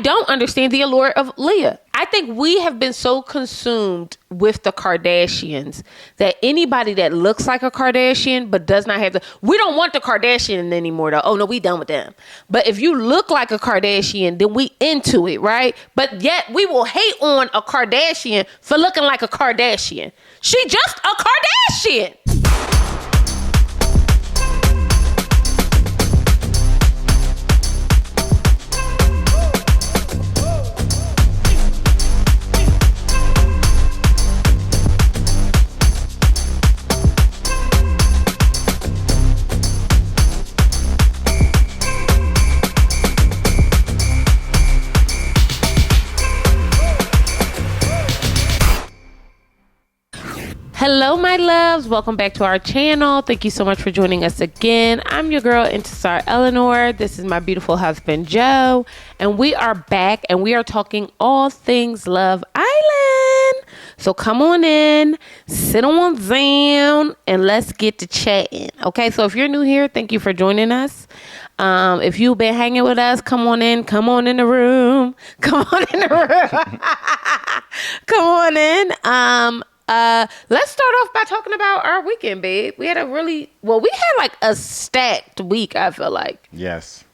don't understand the allure of Leah. I think we have been so consumed with the Kardashians that anybody that looks like a Kardashian but does not have we don't want the Kardashian anymore though. Oh no, we done with them. But if you look like a Kardashian, then we into it, right? But yet we will hate on a Kardashian for looking like a Kardashian. She just a Kardashian. Hello, my loves. Welcome back to our channel. Thank you so much for joining us again. I'm your girl, Intisar Eleanor. This is my beautiful husband, Joe. And we are back and we are talking all things Love Island. So come on in, sit on down, and let's get to chatting. Okay, so if you're new here, thank you for joining us. If you've been hanging with us, come on in the room. Come on in the room. Come on in. Let's start off by talking about our weekend, babe. We had we had like a stacked week, I feel like. Yes.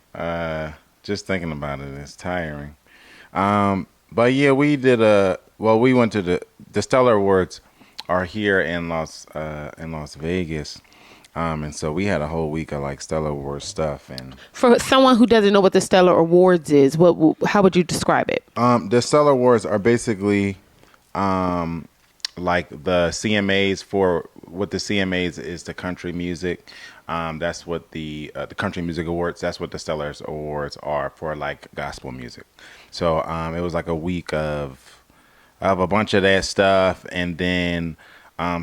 Just thinking about it, it's tiring. But yeah, we did we went to the Stellar Awards are here in Las Vegas. And so we had a whole week of like Stellar Awards stuff. And for someone who doesn't know what the Stellar Awards is, how would you describe it? The Stellar Awards are basically, like the CMAs for what the CMAs is the country music. That's what the country music awards. That's what the Stellar Awards are for like gospel music. So it was like a week of a bunch of that stuff, and then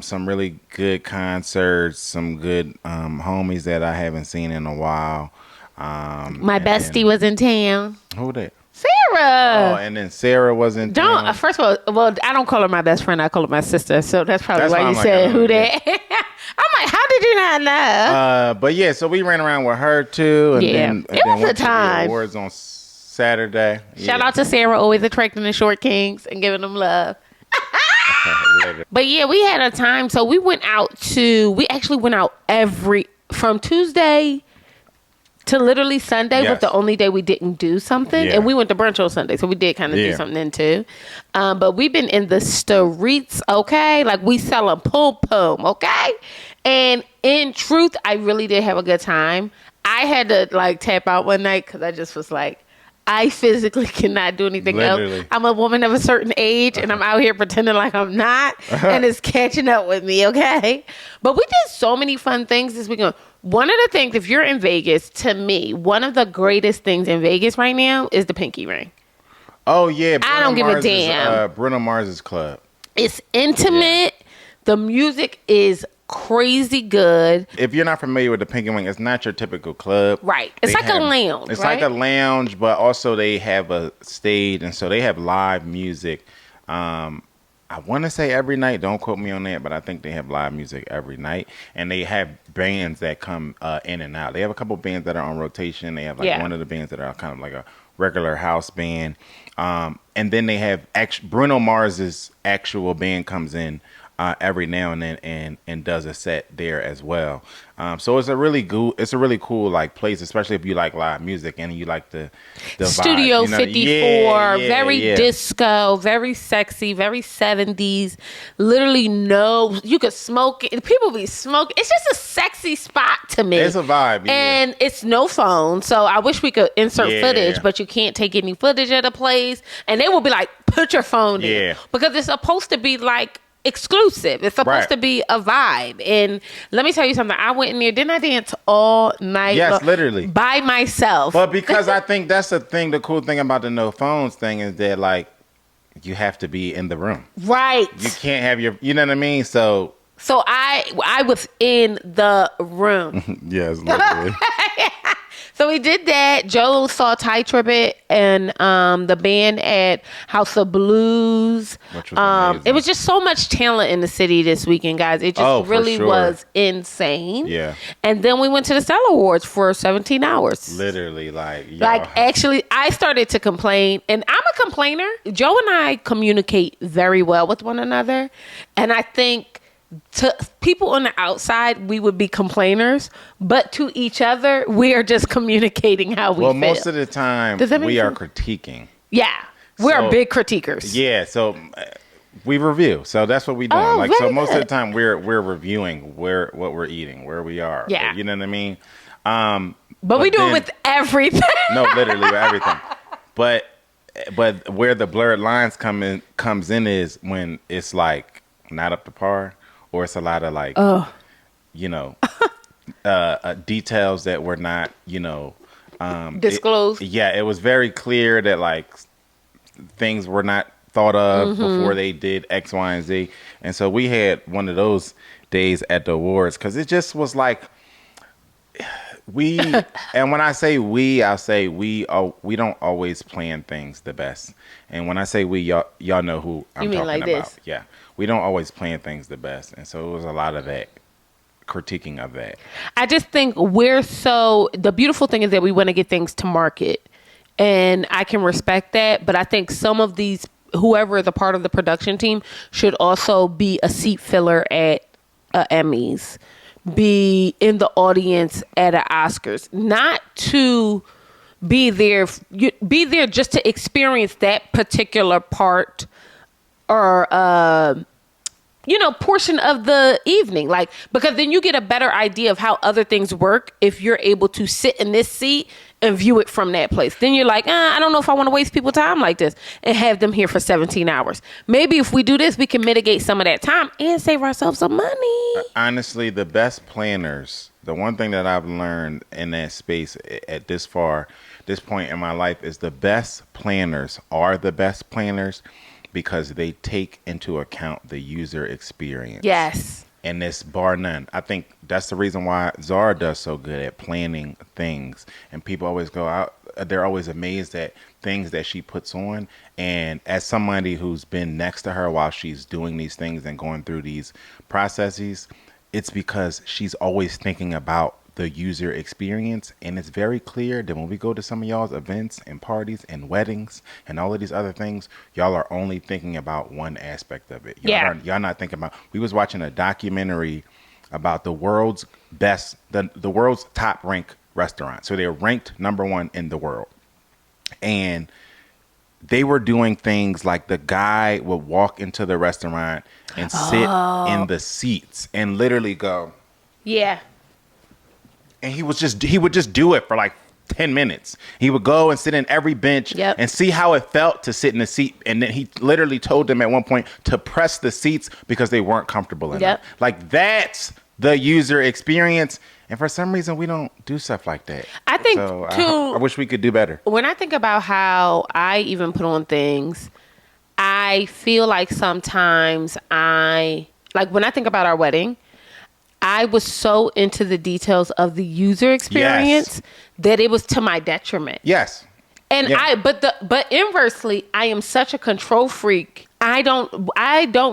some really good concerts, some good homies that I haven't seen in a while. My bestie was in town. Who that? Sarah. Oh, and then Sarah was in town. First of all, I don't call her my best friend. I call her my sister. So that's probably why you said who that. I'm like, how did you not know? But yeah, so we ran around with her too. And then it was went a time. To the awards on Saturday. Shout out to Sarah, always attracting the short kings and giving them love. But yeah, we had a time. So we actually went out from Tuesday to literally Sunday was the only day we didn't do something. Yeah. And we went to brunch on Sunday, so we did kind of do something then too. But we've been in the streets, okay? Like we selling pom-pom, okay? And in truth, I really did have a good time. I had to like tap out one night because I just was like, I physically cannot do anything else. I'm a woman of a certain age, and I'm out here pretending like I'm not, and it's catching up with me, okay? But we did so many fun things this weekend. One of the things, if you're in Vegas, to me, one of the greatest things in Vegas right now is the pinky ring. Oh, yeah. I don't give a damn. Bruno Mars's club. It's intimate. Yeah. The music is crazy good. If you're not familiar with the pinky ring, it's not your typical club. Right. It's like a lounge, It's like a lounge, but also they have a stage, and so they have live music. I want to say every night. Don't quote me on that, but I think they have live music every night, and they have bands that come in and out. They have a couple bands that are on rotation. They have one of the bands that are kind of like a regular house band, and then they have Bruno Mars's actual band comes in every now and then and does a set there as well. So it's a really cool like place, especially if you like live music and you like the Studio vibe, you know? 54, very disco, very sexy, very 70s. Literally you could smoke it. People be smoking. It's just a sexy spot to me. It's a vibe. Yeah. And it's no phone. So I wish we could insert footage, but you can't take any footage at a place. And they will be like, put your phone in. Because it's supposed to be like exclusive. It's supposed to be a vibe. And let me tell you something. I went in there. Didn't I dance all night? Yes, literally. By myself. But because I think that's the thing, the cool thing about the no phones thing is that like you have to be in the room. Right. You can't have you know what I mean? So I was in the room. Yes, literally. So we did that. Joe saw Ty Tribbett and the band at House of Blues. Which was amazing. It was just so much talent in the city this weekend, guys. It just really was insane. Yeah. And then we went to the Stellar Awards for 17 hours. Literally, like actually, I started to complain, and I'm a complainer. Joe and I communicate very well with one another, and I think to people on the outside, we would be complainers, but to each other, we are just communicating how we feel. Well, most of the time, we are critiquing. Yeah. We're big critiquers. Yeah, so we review. So that's what we do. Most of the time, we're reviewing what we're eating, where we are. Yeah. You know what I mean? But we do it with everything. No, literally with everything. But where the blurred lines comes in is when it's like not up to par. Or it's a lot of details that were not, disclosed. It was very clear that like things were not thought of before they did X, Y, and Z. And so we had one of those days at the awards because it just was like and when I say I'll say we don't always plan things the best. And when I say we, y'all know who I'm talking about. This? Yeah. We don't always plan things the best. And so it was a lot of that critiquing of that. I just think the beautiful thing is that we want to get things to market, and I can respect that. But I think some of these, whoever is a part of the production team should also be a seat filler at Emmys, be in the audience at an Oscars, not to be there just to experience that particular part or portion of the evening, like, because then you get a better idea of how other things work if you're able to sit in this seat and view it from that place. Then you're like, I don't know if I want to waste people's time like this and have them here for 17 hours. Maybe if we do this, we can mitigate some of that time and save ourselves some money. Honestly, the best planners, the one thing that I've learned in that space at this point in my life is the best planners are the best planners because they take into account the user experience. Yes. And this bar none. I think that's the reason why Zar does so good at planning things. And people always go out, they're always amazed at things that she puts on. And as somebody who's been next to her while she's doing these things and going through these processes, it's because she's always thinking about the user experience. And it's very clear that when we go to some of y'all's events and parties and weddings and all of these other things, y'all are only thinking about one aspect of it. Y'all not thinking about, we was watching a documentary about the world's best, the world's top ranked restaurant. So they're ranked number one in the world. And they were doing things like the guy would walk into the restaurant and sit in the seats and literally go, yeah. And he would just do it for like 10 minutes. He would go and sit in every bench and see how it felt to sit in the seat. And then he literally told them at one point to press the seats because they weren't comfortable enough. Like, that's the user experience. And for some reason, we don't do stuff like that. I think, I wish we could do better. When I think about how I even put on things, I feel like sometimes when I think about our wedding, I was so into the details of the user experience that it was to my detriment. Yes. And but inversely, I am such a control freak. I don't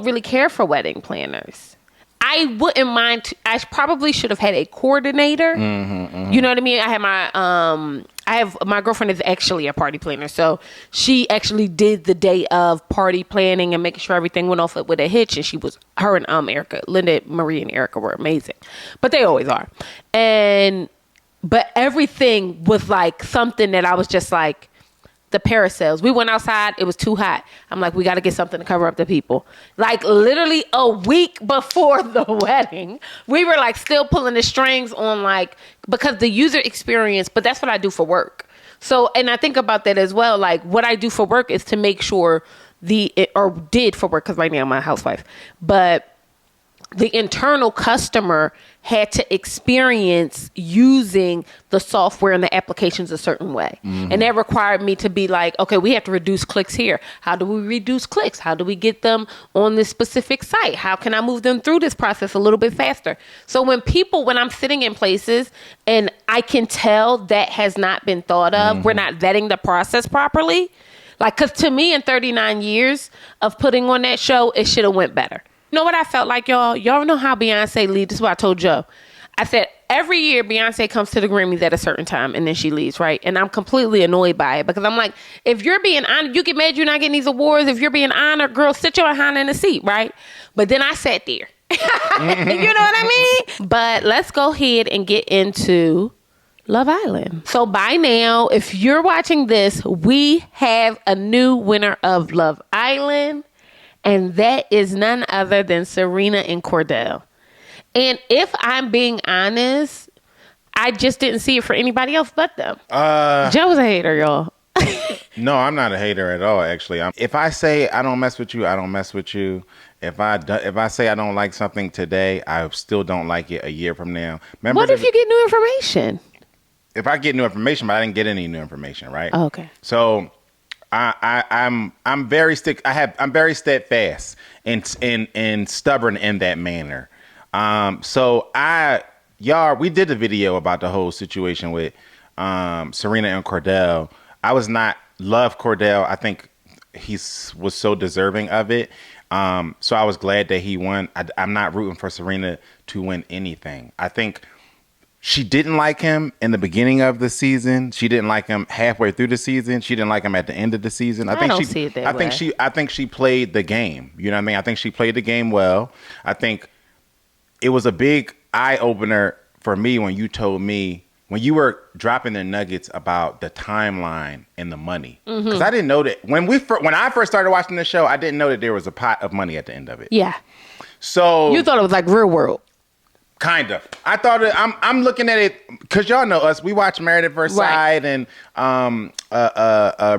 really care for wedding planners. I wouldn't mind. I probably should have had a coordinator. You know what I mean? I have my girlfriend is actually a party planner, so she actually did the day of party planning and making sure everything went off with a hitch. And her and Erica, Linda, Marie, and Erica were amazing, but they always are. But everything was like something that I was just like, the parasails. We went outside. It was too hot. I'm like, we got to get something to cover up the people. Like literally a week before the wedding, we were like still pulling the strings on because the user experience, but that's what I do for work. So, and I think about that as well. Like what I do for work is to make sure did for work, because right now I'm a housewife, but the internal customer had to experience using the software and the applications a certain way. And that required me to be like, okay, we have to reduce clicks here. How do we reduce clicks? How do we get them on this specific site? How can I move them through this process a little bit faster? So when I'm sitting in places and I can tell that has not been thought of, we're not vetting the process properly. Like, cause to me in 39 years of putting on that show, it should have went better. You know what I felt like, y'all? Y'all know how Beyonce leaves. This is what I told Joe. I said, every year Beyonce comes to the Grammys at a certain time and then she leaves, right? And I'm completely annoyed by it because I'm like, if you're being honored, you get mad you're not getting these awards. If you're being honored, girl, sit your behind in the seat, right? But then I sat there. You know what I mean? But let's go ahead and get into Love Island. So by now, if you're watching this, we have a new winner of Love Island. And that is none other than Serena and Cordell. And if I'm being honest, I just didn't see it for anybody else but them. Joe was a hater, y'all. No, I'm not a hater at all, actually. If I say I don't mess with you, I don't mess with you. If I say I don't like something today, I still don't like it a year from now. Remember, what if you get new information? If I get new information, but I didn't get any new information, right? Oh, okay. So I'm very steadfast and stubborn in that manner. So we did a video about the whole situation with Serena and Cordell. I was not love Cordell. I think was so deserving of it. So I was glad that he won. I'm not rooting for Serena to win anything. I think she didn't like him in the beginning of the season. She didn't like him halfway through the season. She didn't like him at the end of the season. I don't see it that way. I think she played the game. You know what I mean? I think she played the game well. I think it was a big eye opener for me when you told me, when you were dropping the nuggets about the timeline and the money. Because I didn't know that when I first started watching the show, I didn't know that there was a pot of money at the end of it. Yeah. So you thought it was like Real World. Kind of. I thought I'm looking at it because y'all know us. We watch Married at First Sight and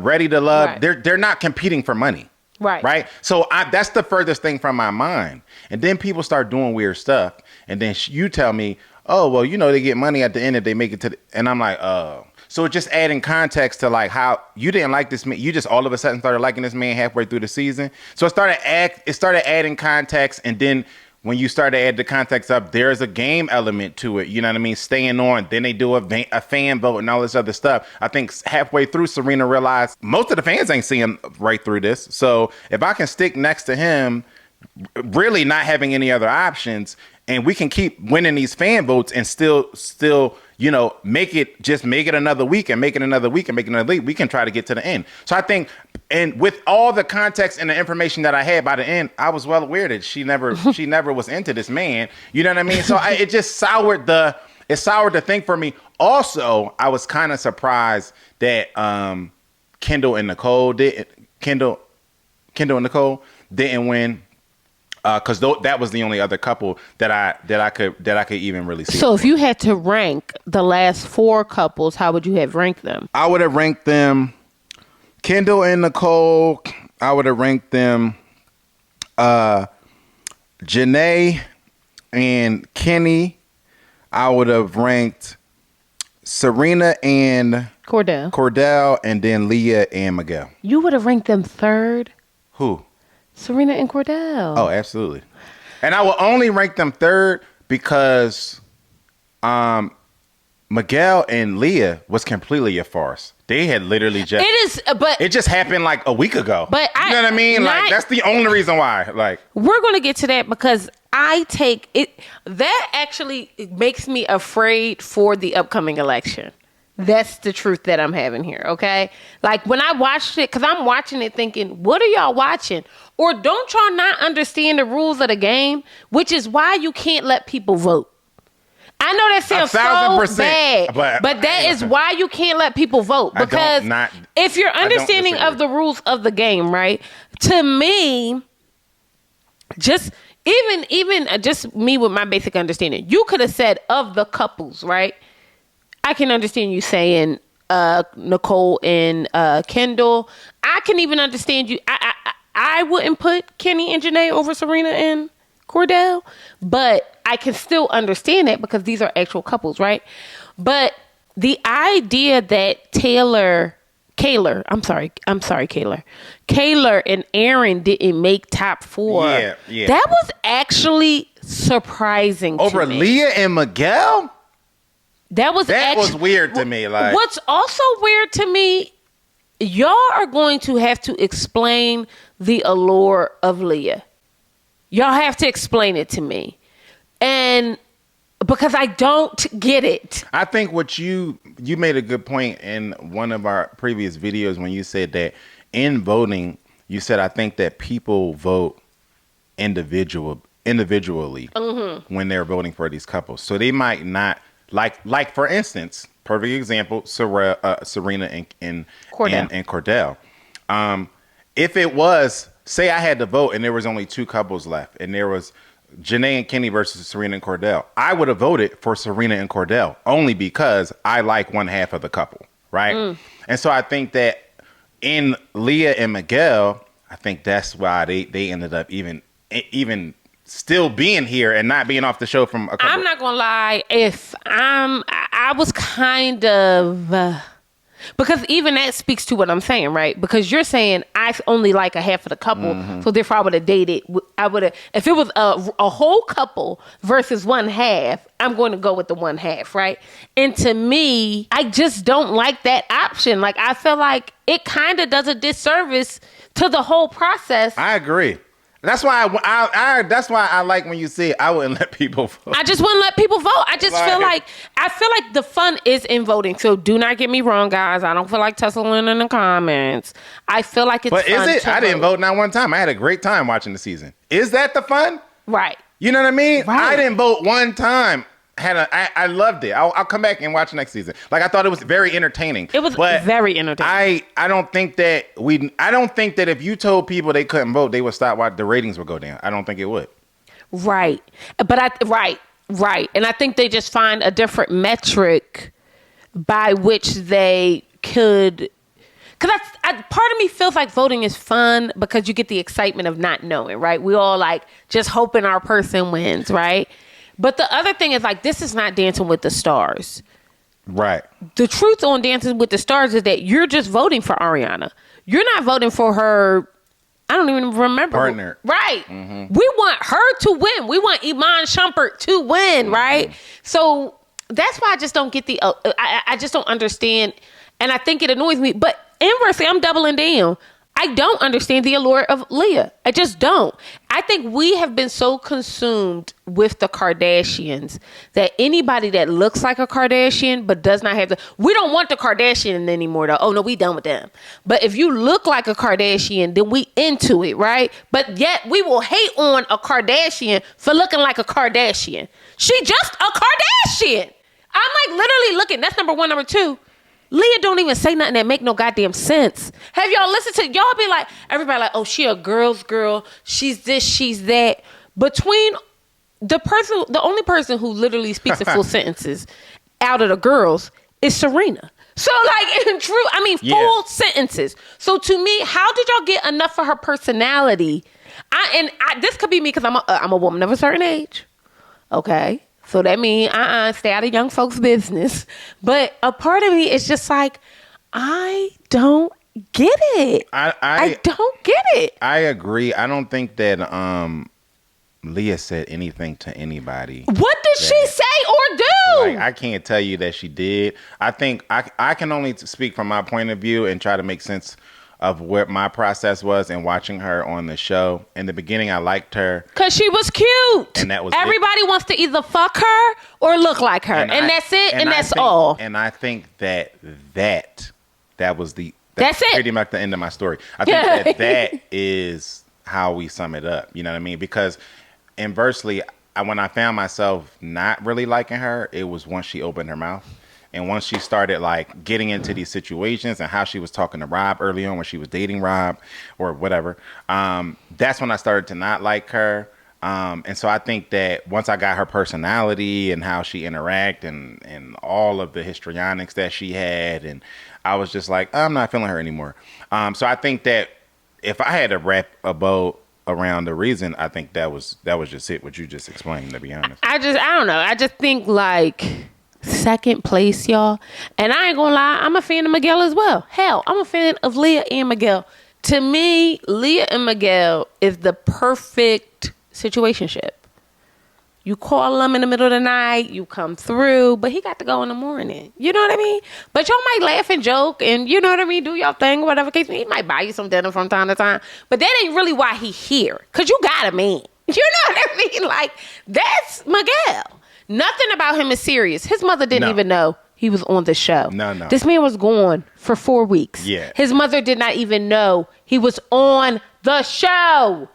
Ready to Love. Right. They're not competing for money. Right. So that's the furthest thing from my mind. And then people start doing weird stuff, and then you tell me, oh well, they get money at the end if they make it to. And I'm like, oh. So just adding context to like how you didn't like this man. You just all of a sudden started liking this man halfway through the season. So it started adding context, and then when you start to add the context up, there's a game element to it. You know what I mean? Staying on. Then they do a fan vote and all this other stuff. I think halfway through, Serena realized most of the fans ain't seeing right through this. So if I can stick next to him, really not having any other options, and we can keep winning these fan votes and still, make it another week and make it another week and make it another week, we can try to get to the end. So I think, and with all the context and the information that I had by the end, I was well aware that she never was into this man. You know what I mean? So it just soured the thing for me. Also, I was kind of surprised that Kendall and Nicole didn't win. Because that was the only other couple that I could even really see. So if you had to rank the last 4 couples, how would you have ranked them? I would have ranked them Kendall and Nicole. I would have ranked them Janae and Kenny. I would have ranked Serena and Cordell, and then Leah and Miguel. You would have ranked them third? Who? Serena and Cordell. Oh, absolutely. And I will only rank them third because Miguel and Leah was completely a farce. They had literally just... It just happened like a week ago. But you know what I mean? That's the only reason why. We're going to get to that because I take it... That actually makes me afraid for the upcoming election. That's the truth that I'm having here, okay? Like, when I watched it, because I'm watching it thinking, what are y'all watching? Or don't y'all not understand the rules of the game? Which is why you can't let people vote. I know that sounds so bad, but that is why you can't let people vote. Because if you're understanding of the rules of the game, right? To me, even just me with my basic understanding, you could have said of the couples, right? I can understand you saying Nicole and Kendall. I can even understand you. I wouldn't put Kenny and Janae over Serena and Cordell, but I can still understand that because these are actual couples, right? But the idea that Kaylor and Aaron didn't make top 4. Yeah. That was actually surprising over to me. Leah and Miguel. That was weird to me. Like, what's also weird to me, y'all are going to have to explain the allure of Leah. Y'all have to explain it to me. And because I don't get it. I think what you made a good point in one of our previous videos when you said that in voting, you said, I think that people vote individually when they're voting for these couples. So they might not like for instance, perfect example, Serena and Cordell. If it was, say I had to vote and there was only 2 couples left and there was Janae and Kenny versus Serena and Cordell, I would have voted for Serena and Cordell only because I like one half of the couple, right? And so I think that in Leah and Miguel, I think that's why they ended up even still being here and not being off the show from a couple. I'm not gonna lie, I was kind of because even that speaks to what I'm saying, right? Because you're saying I only like a half of the couple, so therefore I would have dated. If it was a whole couple versus one half, I'm going to go with the one half, right? And to me, I just don't like that option. Like, I feel like it kind of does a disservice to the whole process. I agree. That's why that's why I like when you say I wouldn't let people vote. I just wouldn't let people vote. I just feel like the fun is in voting. So do not get me wrong, guys. I don't feel like tussling in the comments. I feel like it's fun. But is it? I didn't vote not one time. I had a great time watching the season. Is that the fun? Right. You know what I mean? Right. I didn't vote one time. I loved it. I'll come back and watch next season. Like, I thought it was very entertaining. It was very entertaining. I don't think that if you told people they couldn't vote, they would stop watching. The ratings would go down. I don't think it would. Right. But right. And I think they just find a different metric by which they could. Because part of me feels like voting is fun because you get the excitement of not knowing, right? We all like just hoping our person wins, right? But the other thing is, like, this is not Dancing with the Stars. Right. The truth on Dancing with the Stars is that you're just voting for Ariana. You're not voting for her. I don't even remember. Partner. Right. Mm-hmm. We want her to win. We want Iman Shumpert to win, right? So that's why I just don't get I just don't understand. And I think it annoys me. But inversely, I'm doubling down. I don't understand the allure of Leah. I just don't. I think we have been so consumed with the Kardashians that anybody that looks like a Kardashian but does not have we don't want the Kardashian anymore though. Oh no, we done with them. But if you look like a Kardashian, then we into it, right? But yet we will hate on a Kardashian for looking like a Kardashian. She just a Kardashian. I'm like literally looking. That's number one. Number two, Leah don't even say nothing that make no goddamn sense. Have y'all listened to, y'all be like, everybody like, oh, she a girl's girl. She's this, she's that. Between the only person who literally speaks in full sentences out of the girls is Serena. So like, in full sentences. So to me, how did y'all get enough for her personality? This could be me because I'm a woman of a certain age. Okay. So that means, stay out of young folks' business. But a part of me is just like, I don't get it. I don't get it. I agree. I don't think that Leah said anything to anybody. What did she say or do? Like, I can't tell you that she did. I think I can only speak from my point of view and try to make sense of what my process was in watching her on the show. In the beginning, I liked her because she was cute, and that was everybody wants to either fuck her or look like her, and that's it, and that's all. And I think that was that's it. Pretty much the end of my story. I think that is how we sum it up. You know what I mean? Because inversely, when I found myself not really liking her, it was once she opened her mouth. And once she started like getting into these situations and how she was talking to Rob early on when she was dating Rob or whatever, that's when I started to not like her. And so I think that once I got her personality and how she interact and all of the histrionics that she had, and I was just like, I'm not feeling her anymore. So I think that if I had to rap about around the reason, I think that was just it. What you just explained. To be honest, I don't know. I just think like second place, y'all. And I ain't gonna lie, I'm a fan of Miguel as well. Hell, I'm a fan of Leah and Miguel. To me, Leah and Miguel is the perfect situationship. You call him in the middle of the night, you come through, but he got to go in the morning. You know what I mean? But y'all might laugh and joke and, you know what I mean, do y'all thing, whatever case. He might buy you some dinner from time to time. But that ain't really why he here. Because you got a man. You know what I mean? Like, that's Miguel. Nothing about him is serious. His mother didn't even know he was on the show. No. This man was gone for 4 weeks. Yeah. His mother did not even know he was on the show.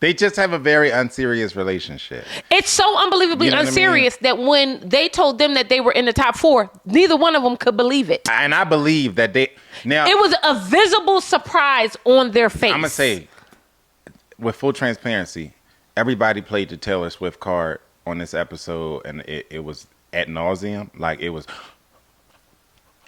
They just have a very unserious relationship. It's so unbelievably unserious that when they told them that they were in the top 4, neither one of them could believe it. And I believe that it was a visible surprise on their face. I'm going to say, with full transparency, everybody played the Taylor Swift card on this episode, and it was ad nauseum. Like, it was...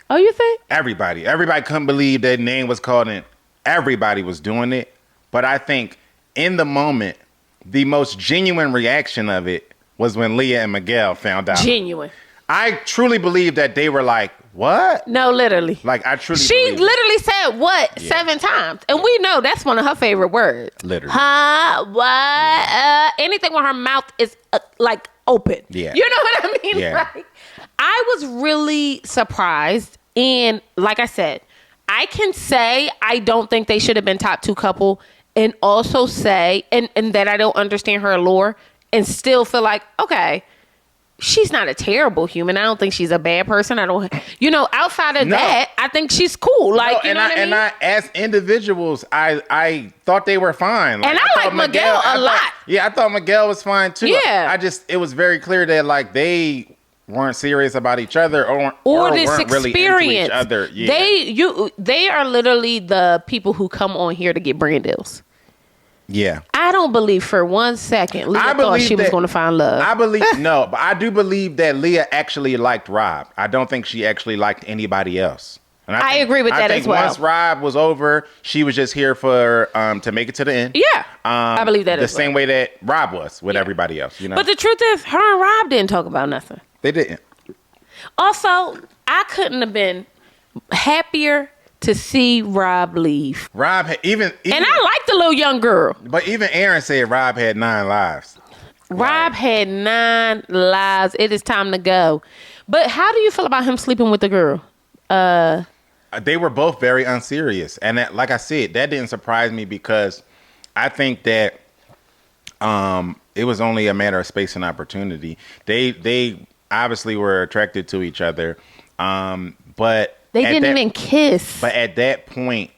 Oh, you think? Everybody couldn't believe that name was called in. Everybody was doing it. But I think... in the moment, the most genuine reaction of it was when Leah and Miguel found out. Genuine. I truly believe that they were like, what? No, literally. Like, I truly She believe literally said what 7 times. And we know that's one of her favorite words. Literally. Huh? What? Anything when her mouth is like open. Yeah. You know what I mean? Yeah. Like, I was really surprised. And like I said, I can say I don't think they should have been top 2 couple. And also say, and that I don't understand her allure, and still feel like, okay, she's not a terrible human. I don't think she's a bad person. I don't, outside of that, I think she's cool. Like, you know what I mean? And as individuals, I thought they were fine. Like, and I like Miguel a lot. I thought Miguel was fine too. Yeah. It was very clear that like they weren't serious about each other or this weren't really into each other. Yeah. They are literally the people who come on here to get brand deals. Yeah. I don't believe for 1 second Leah thought she was going to find love. But I do believe that Leah actually liked Rob. I don't think she actually liked anybody else. And I agree with that as well. Once Rob was over, she was just here for to make it to the end. Yeah. I believe that the same way that Rob was with everybody else, But the truth is, her and Rob didn't talk about nothing. They didn't. Also, I couldn't have been happier to see Rob leave. Rob had even and I like the little young girl. But even Aaron said Rob had 9 lives. Rob had 9 lives. It is time to go. But how do you feel about him sleeping with the girl? They were both very unserious. And that, like I said, that didn't surprise me because I think that it was only a matter of space and opportunity. They obviously were attracted to each other. But they didn't even kiss. But at that point,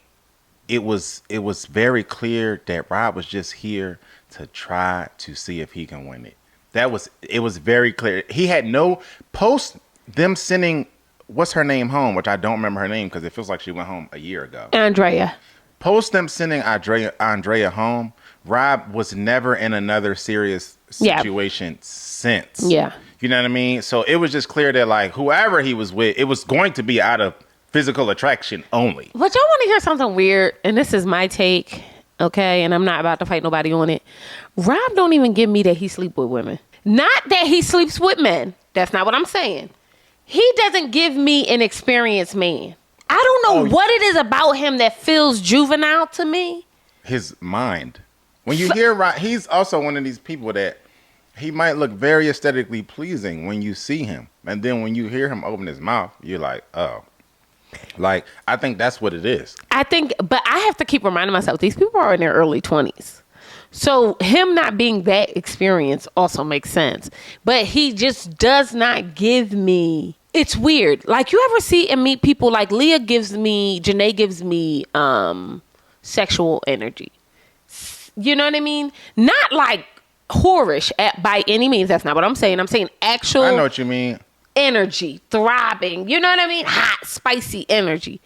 it was very clear that Rob was just here to try to see if he can win it. It was very clear. He had no post them sending what's her name home, which I don't remember her name because it feels like she went home a year ago. Andrea. Post them sending Andrea home, Rob was never in another serious situation since. Yeah. You know what I mean? So it was just clear that like whoever he was with, it was going to be out of physical attraction only. But y'all want to hear something weird? And this is my take, okay? And I'm not about to fight nobody on it. Rob don't even give me that he sleep with women. Not that he sleeps with men. That's not what I'm saying. He doesn't give me an experienced man. I don't know what it is about him that feels juvenile to me. His mind. When you hear Rob, he's also one of these people that he might look very aesthetically pleasing when you see him. And then when you hear him open his mouth, you're like, oh. Like, I think that's what it is. But I have to keep reminding myself, these people are in their early 20s. So him not being that experienced also makes sense. But he just does not give me, it's weird. Like, you ever see and meet people like Janae gives me sexual energy. You know what I mean? Not like whorish by any means. That's not what I'm saying. I'm saying actual. I know what you mean. Energy, throbbing. You know what I mean? Hot, spicy energy.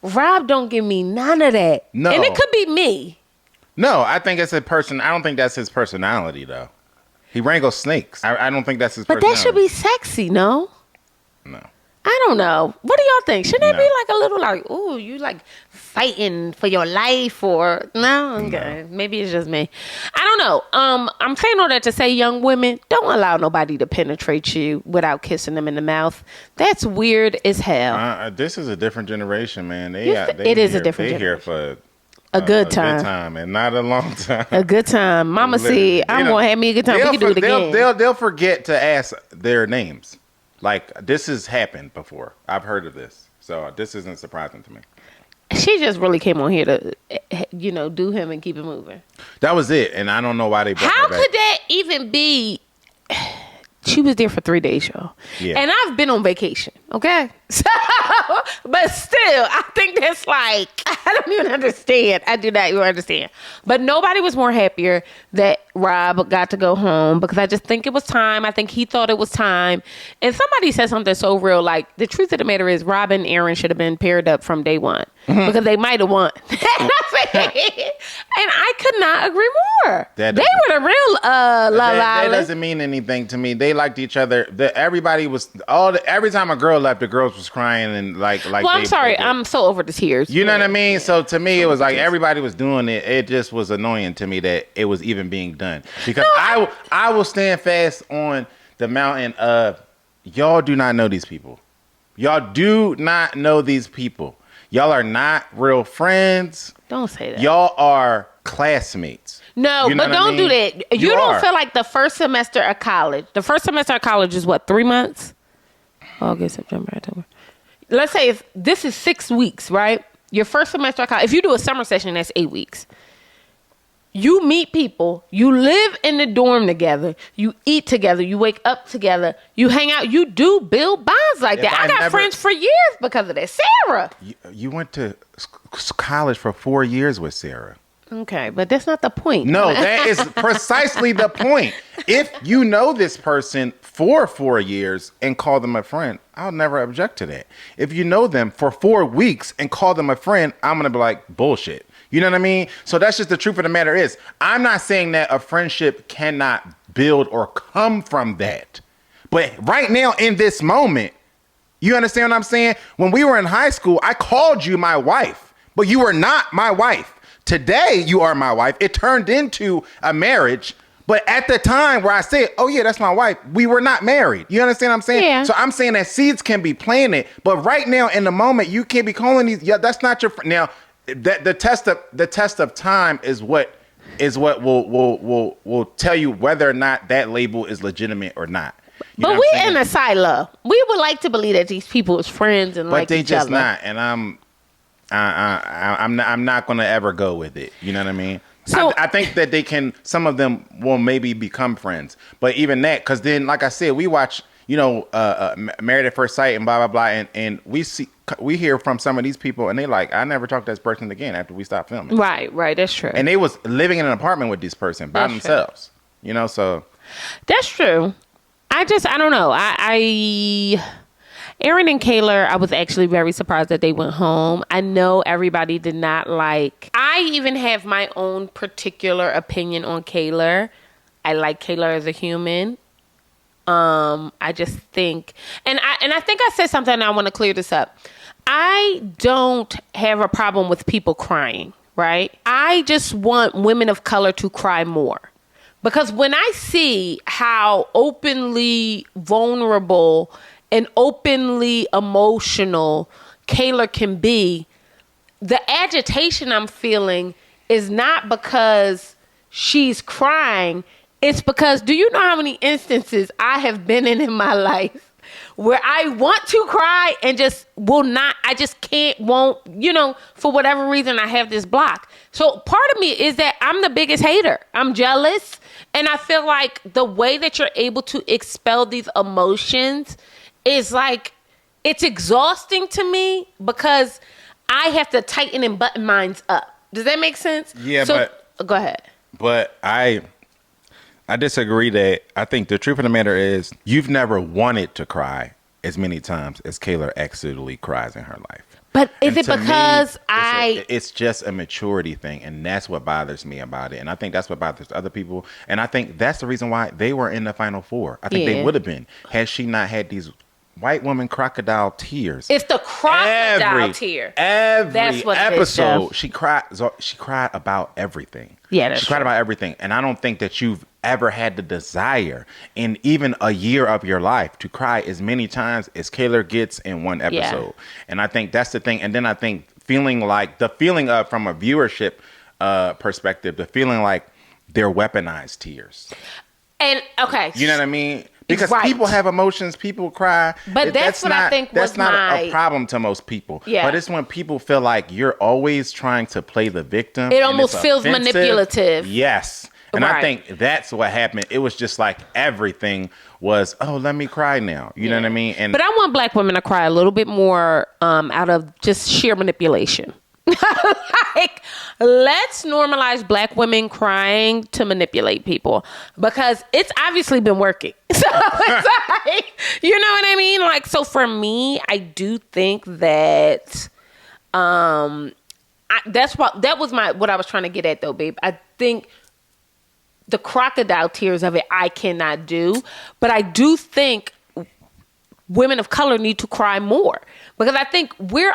Rob don't give me none of that. No. And it could be me. No, I think it's a person. I don't think that's his personality, though. He wrangles snakes. I don't think that's his personality. But that should be sexy, no? No. I don't know. What do y'all think? Shouldn't it No. be like a little like, ooh, you like fighting for your life or no? Okay. Maybe it's just me. I don't know. I'm saying all that to say, young women, don't allow nobody to penetrate you without kissing them in the mouth. That's weird as hell. This is a different generation, man. It is a different They here generation. for A good a time. good time and not a long time. A good time. Mama said, I'm going to have me a good time. We can do it again. They'll forget to ask their names. Like, this has happened before. I've heard of this. So this isn't surprising to me. She just really came on here to, do him and keep it moving. That was it. And I don't know why they brought How her back. could that even be? She was there for 3 days, y'all. Yeah. And I've been on vacation, okay? So, but still, I think that's like, I don't even understand. I do not even understand. But nobody was more happier that Rob got to go home because I just think it was time. I think he thought it was time. And somebody said something so real, like, the truth of the matter is Rob and Aaron should have been paired up from day one because they might have won. And I could not agree more. They were the real Love Island. That doesn't mean anything to me. They liked each other. Every time a girl left, the girls was crying and like. Well, I'm sorry. I'm so over the tears. You know what I mean? So to me, it was like everybody was doing it. It just was annoying to me that it was even being done because I will stand fast on the mountain of y'all do not know these people. Y'all do not know these people. Y'all are not real friends. Don't say that. Y'all are classmates. No, you know but don't do that. You don't feel like the first semester of college. The first semester of college is what, 3 months? August, September, October. Let's say this is 6 weeks, right? Your first semester of college. If you do a summer session, that's 8 weeks. You meet people. You live in the dorm together. You eat together. You wake up together. You hang out. You do build bonds like that. I got friends for years because of that. Sarah. You went to college for 4 years with Sarah. Okay, but that's not the point. No, that is precisely the point. If you know this person for 4 years and call them a friend, I'll never object to that. If you know them for 4 weeks and call them a friend, I'm going to be like, bullshit. You know what I mean? So that's just the truth of the matter is, I'm not saying that a friendship cannot build or come from that. But right now in this moment, you understand what I'm saying? When we were in high school, I called you my wife, but you were not my wife. Today, you are my wife. It turned into a marriage. But at the time where I said, oh, yeah, that's my wife, we were not married. You understand what I'm saying? Yeah. So I'm saying that seeds can be planted. But right now, in the moment, you can't be calling these. Yeah, that's not your friend. Now, the test of time is what will tell you whether or not that label is legitimate or not. But we in a silo. We would like to believe that these people is friends and like each other. But they just not. And I'm not going to ever go with it. You know what I mean? So I think that they can. Some of them will maybe become friends. But even that, because then, like I said, we watch, Married at First Sight and blah blah blah, and we hear from some of these people, and they like, I never talked to this person again after we stopped filming. Right, that's true. And they was living in an apartment with this person by themselves. True. So that's true. I don't know. Aaron and Kaylor, I was actually very surprised that they went home. I know everybody did not like. I even have my own particular opinion on Kaylor. I like Kaylor as a human. I just think, and I think I said something, and I want to clear this up. I don't have a problem with people crying, right? I just want women of color to cry more. Because when I see how openly vulnerable and openly emotional Kaylor can be, the agitation I'm feeling is not because she's crying. It's because, do you know how many instances I have been in my life where I want to cry and just will not, I just won't, for whatever reason I have this block. So part of me is that I'm the biggest hater. I'm jealous. And I feel like the way that you're able to expel these emotions is like, it's exhausting to me because I have to tighten and button mine up. Does that make sense? Yeah, go ahead. But I disagree that I think the truth of the matter is you've never wanted to cry as many times as Kaylor actually cries in her life. But is it because it's just a maturity thing, and that's what bothers me about it. And I think that's what bothers other people. And I think that's the reason why they were in the Final Four. I think they would have been had she not had these white woman crocodile tears. It's the crocodile tear. Every episode, she cried about everything. Yeah, that's she cried about everything. And I don't think that you've ever had the desire in even a year of your life to cry as many times as Kaylor gets in one episode. Yeah. And I think that's the thing. And then I think feeling of, from a viewership perspective, the feeling like they're weaponized tears. And okay, you know what I mean? Because people have emotions, people cry. But that's what I think was that's not a problem to most people. Yeah. But it's when people feel like you're always trying to play the victim. It almost feels manipulative. Yes. And I think that's what happened. It was just like everything was, oh, let me cry now. You know what I mean? But I want black women to cry a little bit more out of just sheer manipulation. Like, let's normalize black women crying to manipulate people, because it's obviously been working. So it's like, you know what I mean? Like, so for me, I do think that that was what I was trying to get at, though, babe. I think the crocodile tears of it, I cannot do, but I do think women of color need to cry more, because I think we're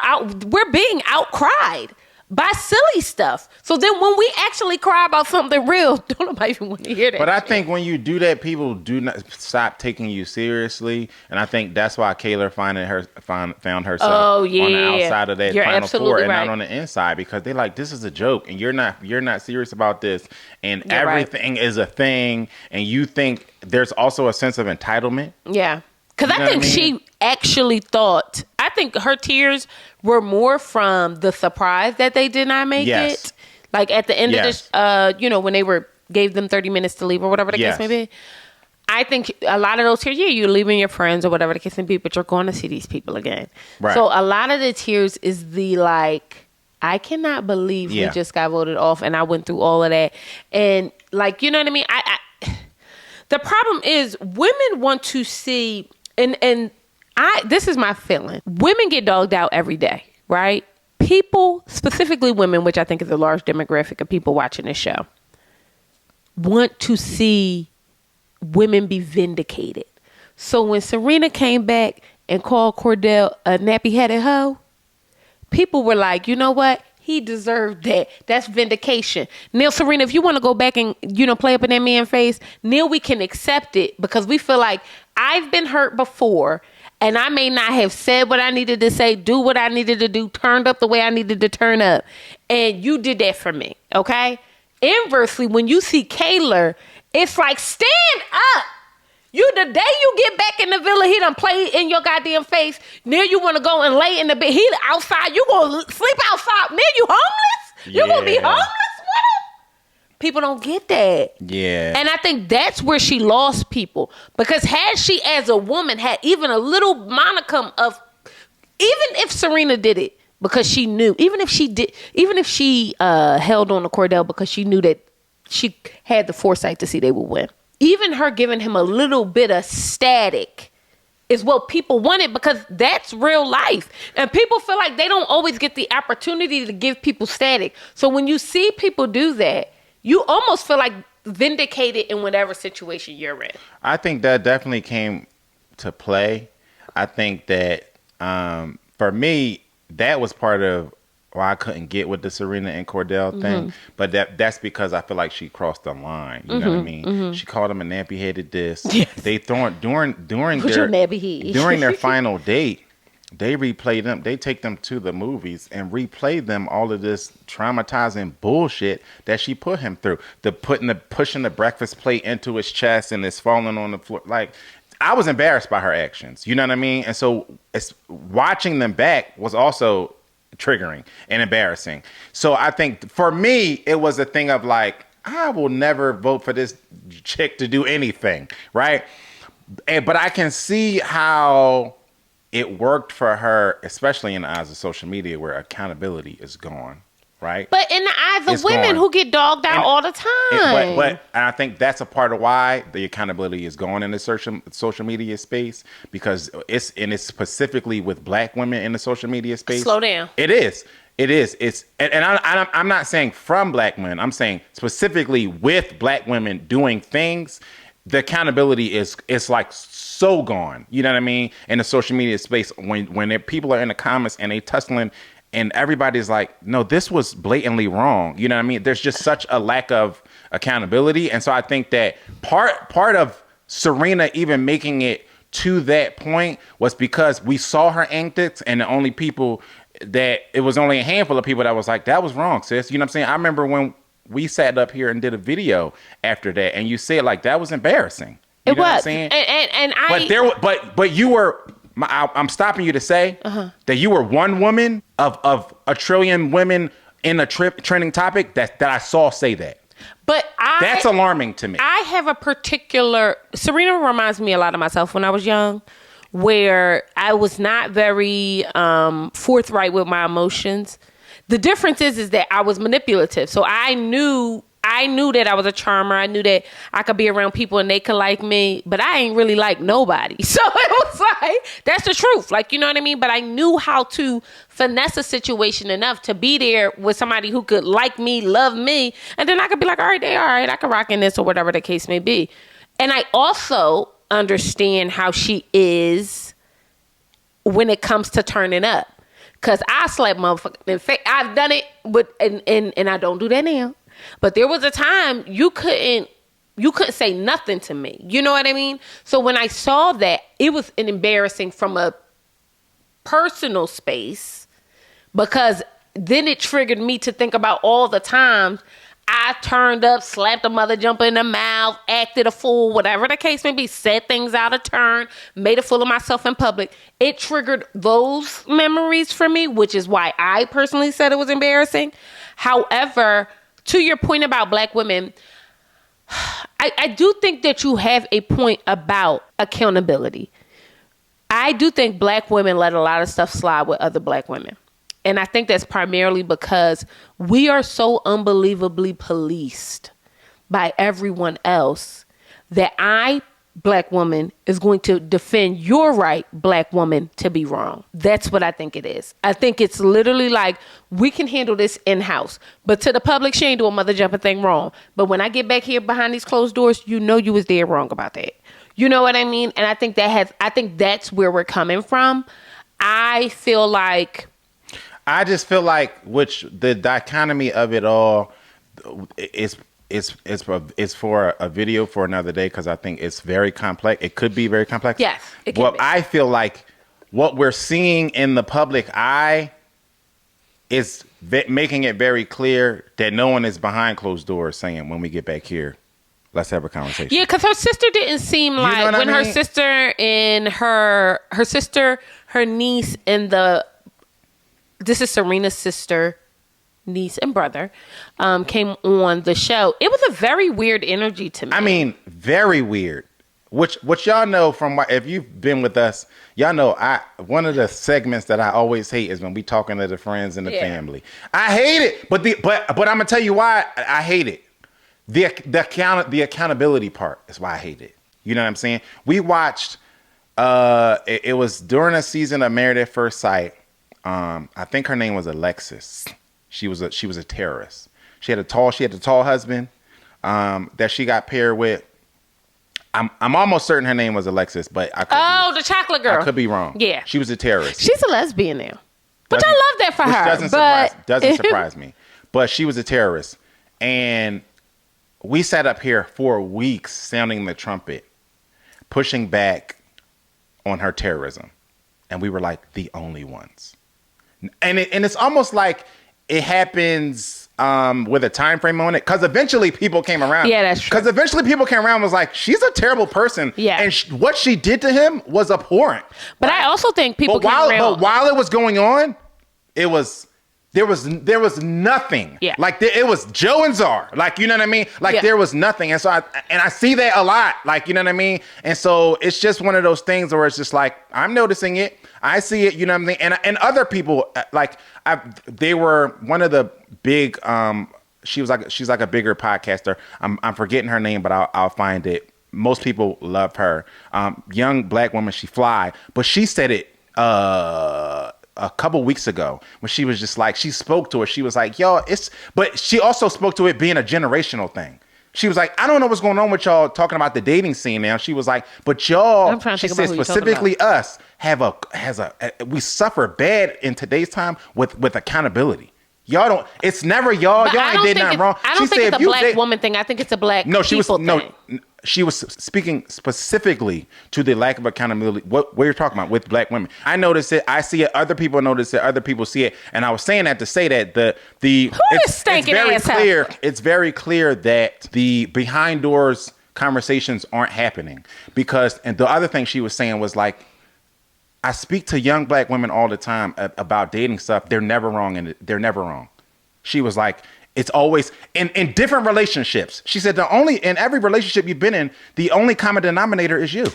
being outcried by silly stuff. So then when we actually cry about something real, don't nobody even want to hear that. But I think when you do that, people do not stop taking you seriously. And I think that's why Kaylor found herself on the outside of that Final Four and not on the inside, because they're like, this is a joke and you're not serious about this, and everything is a thing, and you think there's also a sense of entitlement. Yeah. Because I think she actually thought, I think her tears were more from the surprise that they did not make it. Like at the end of this, when they gave them 30 minutes to leave or whatever the case may be. I think a lot of those tears, you're leaving your friends or whatever the case may be, but you're going to see these people again. Right. So a lot of the tears is the like, I cannot believe we just got voted off and I went through all of that. And like, you know what I mean? The problem is women want to see... And this is my feeling. Women get dogged out every day, right? People, specifically women, which I think is a large demographic of people watching this show, want to see women be vindicated. So when Serena came back and called Cordell a nappy-headed hoe, people were like, you know what? He deserved that. That's vindication. Neil, Serena, if you want to go back and, play up in that man's face, Neil, we can accept it, because we feel like I've been hurt before and I may not have said what I needed to say, do what I needed to do, turned up the way I needed to turn up. And you did that for me, okay? Inversely, when you see Kaylor, it's like, stand up. The day you get back in the villa, he done play in your goddamn face. Neil, you want to go and lay in the bed. He outside. You going to sleep outside. Neil, you homeless? You going to be homeless with him? People don't get that. Yeah. And I think that's where she lost people. Because had she, as a woman, had even a little monicum of, even if Serena did it because she knew, even if she held on to Cordell because she knew that she had the foresight to see they would win. Even her giving him a little bit of static is what people wanted, because that's real life. And people feel like they don't always get the opportunity to give people static. So when you see people do that, you almost feel like vindicated in whatever situation you're in. I think that definitely came to play. I think that for me, that was part of why I couldn't get with the Serena and Cordell thing. Mm-hmm. But that's because I feel like she crossed the line. You know what I mean? Mm-hmm. She called him a nappy-headed this. Yes. They during their final date, they replay them. They take them to the movies and replay them all of this traumatizing bullshit that she put him through. Pushing the breakfast plate into his chest and it's falling on the floor. Like, I was embarrassed by her actions. You know what I mean? And so watching them back was also triggering and embarrassing. So I think for me, it was a thing of like, I will never vote for this chick to do anything, right? But I can see how it worked for her, especially in the eyes of social media, where accountability is gone, right? But in the eyes of women who get dogged out all the time. But I think that's a part of why the accountability is gone in the social media space, because it's specifically with black women in the social media space. Slow down. It is. I'm not saying from black men. I'm saying specifically with black women doing things. the accountability is like so gone. You know what I mean? In the social media space, when people are in the comments and they tussling, and everybody's like, no, this was blatantly wrong. You know what I mean? There's just such a lack of accountability. And so I think that part of Serena even making it to that point was because we saw her antics, and the only people that it was only a handful of people that was like, that was wrong, sis. You know what I'm saying? I remember when we sat up here and did a video after that, and you said like that was embarrassing. You it know was. What I'm saying? And I. But you were. I'm stopping you to say that you were one woman of a trillion women in a trending topic that I saw say that. But that's alarming to me. I have a particular. Serena reminds me a lot of myself when I was young, where I was not very forthright with my emotions. The difference is that I was manipulative. So I knew that I was a charmer. I knew that I could be around people and they could like me, but I ain't really like nobody. So it was like, that's the truth. Like, you know what I mean? But I knew how to finesse a situation enough to be there with somebody who could like me, love me. And then I could be like, all right, I can rock in this or whatever the case may be. And I also understand how she is when it comes to turning up. Cause I slap motherfuckers in face. I've done it, and I don't do that now. But there was a time you couldn't say nothing to me. You know what I mean? So when I saw that, it was an embarrassing from a personal space, because then it triggered me to think about all the times I turned up, slapped a mother jumper in the mouth, acted a fool, whatever the case may be, said things out of turn, made a fool of myself in public. It triggered those memories for me, which is why I personally said it was embarrassing. However, to your point about Black women, I do think that you have a point about accountability. I do think Black women let a lot of stuff slide with other Black women. And I think that's primarily because we are so unbelievably policed by everyone else that Black woman, is going to defend your right, Black woman, to be wrong. That's what I think it is. I think it's literally like, we can handle this in-house, but to the public, she ain't doing mother jumping thing wrong. But when I get back here behind these closed doors, you know you was dead wrong about that. You know what I mean? And I think that's where we're coming from. I just feel like, which the dichotomy of it all is for a video for another day, because I think it's very complex. It could be very complex. Yes, it can be. I feel like what we're seeing in the public eye is making it very clear that no one is behind closed doors saying, when we get back here, let's have a conversation. Yeah, because her sister didn't seem like, when her sister and her niece and this is Serena's sister, niece, and brother, came on the show. It was a very weird energy to me. I mean, very weird. Which y'all know from, if you've been with us, y'all know one of the segments that I always hate is when we talking to the friends and the family. I hate it, but I'm gonna tell you why I hate it. The accountability part is why I hate it. You know what I'm saying? We watched. It was during a season of Married at First Sight. I think her name was Alexis. She was a terrorist. She had a tall husband that she got paired with. I'm almost certain her name was Alexis, but I could the chocolate girl. I could be wrong. Yeah, she was a terrorist. She's a lesbian now, which I love that for her. Doesn't surprise me. But she was a terrorist, and we sat up here for weeks sounding the trumpet, pushing back on her terrorism, and we were like the only ones. And it's almost like it happens with a time frame on it, because eventually people came around. Yeah, that's true. Because eventually people came around and was like, she's a terrible person. Yeah. And what she did to him was abhorrent. But right? I also think people But while it was going on, there was nothing. Yeah. Like it was Joe and Zar. Like, you know what I mean? Like there was nothing. And so I see that a lot. Like, you know what I mean? And so it's just one of those things where it's just like, I'm noticing it. I see it, you know what I mean? And other people, like they were one of the big, she's like a bigger podcaster. I'm forgetting her name, but I'll find it. Most people love her. Young Black woman, she fly, but she said it, a couple weeks ago when she was just like, she spoke to her. She was like, yo, but she also spoke to it being a generational thing. She was like, I don't know what's going on with y'all talking about the dating scene now. She was like, but y'all, she said specifically us, we suffer bad in today's time with accountability. Y'all don't. It's never y'all. Y'all ain't did nothing wrong. I don't think it's a black woman thing. I think it's a black people thing. She was speaking specifically to the lack of accountability. What you're talking about with black women. I notice it. I see it. Other people notice it. Other people see it. And I was saying that to say that it's very clear. It's very clear that the behind doors conversations aren't happening because. And the other thing she was saying was like, I speak to young black women all the time about dating stuff. They're never wrong, and they're never wrong. She was like, it's always in different relationships. She said in every relationship you've been in, the only common denominator is you.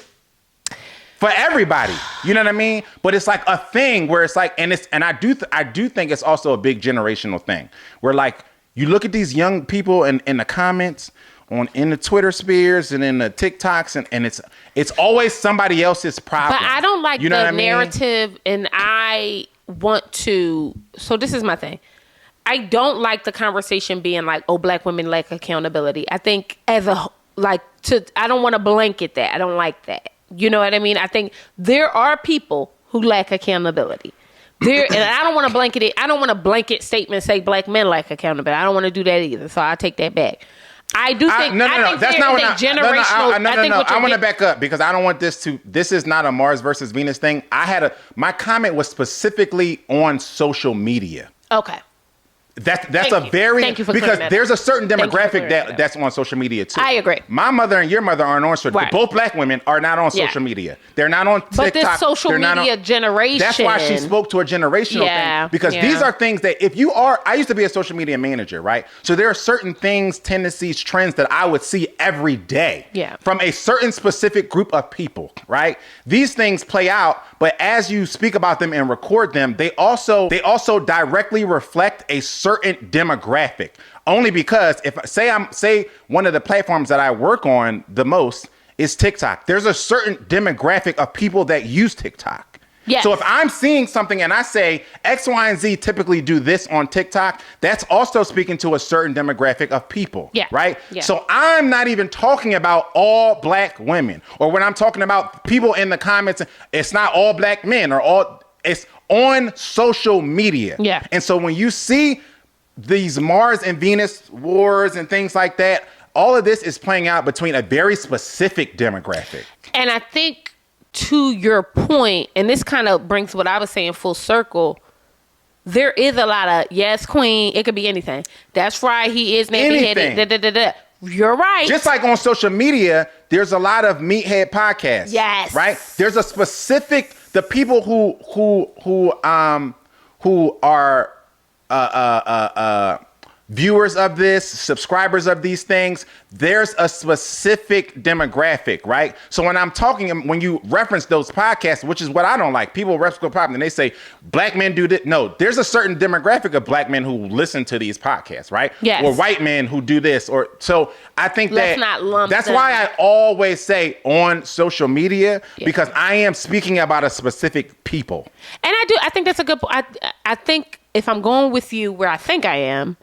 For everybody, you know what I mean? But it's like a thing where it's like, and I do think it's also a big generational thing where like you look at these young people in the comments. In the Twitter spheres and in the TikToks and it's always somebody else's problem. But I don't like the narrative and I want to, so this is my thing. I don't like the conversation being like, oh, black women lack accountability. I think I don't want to blanket that. I don't like that. You know what I mean? I think there are people who lack accountability. And I don't want to blanket it. I don't want to blanket statement say black men lack accountability. I don't want to do that either. So I take that back. I do think that's not what generational. No. I want to back up because I don't want this is not a Mars versus Venus thing. My comment was specifically on social media. Okay. That's a very, because there's a certain demographic that's on social media too. I agree. My mother and your mother aren't on social media. Both black women are not on social media. They're not on TikTok. But this social media generation. That's why she spoke to a generational thing. Because these are things that I used to be a social media manager, right? So there are certain things, tendencies, trends that I would see every day from a certain specific group of people, right? These things play out, but as you speak about them and record them, they also directly reflect a certain demographic. Only because if say one of the platforms that I work on the most is TikTok. There's a certain demographic of people that use TikTok. Yes. So if I'm seeing something and I say X, Y, and Z typically do this on TikTok, that's also speaking to a certain demographic of people, right? Yeah. So I'm not even talking about all black women, or when I'm talking about people in the comments, it's not all black men it's on social media. Yeah. And so when you see these Mars and Venus wars and things like that, all of this is playing out between a very specific demographic. And I think to your point, and this kind of brings what I was saying full circle, there is a lot of, yes, queen, it could be anything. That's right, he is nappy-headed, You're right. Just like on social media, there's a lot of meathead podcasts. Yes. Right? There's a specific, the people who are viewers of this, subscribers of these things, there's a specific demographic, right? So when you reference those podcasts, which is what I don't like, people reference the problem and they say black men do this. No, there's a certain demographic of black men who listen to these podcasts, right? Yes. Or white men who do this. So I think that's why I always say on social media, because I am speaking about a specific people. And I think that's a good point. I think if I'm going with you where I think I am,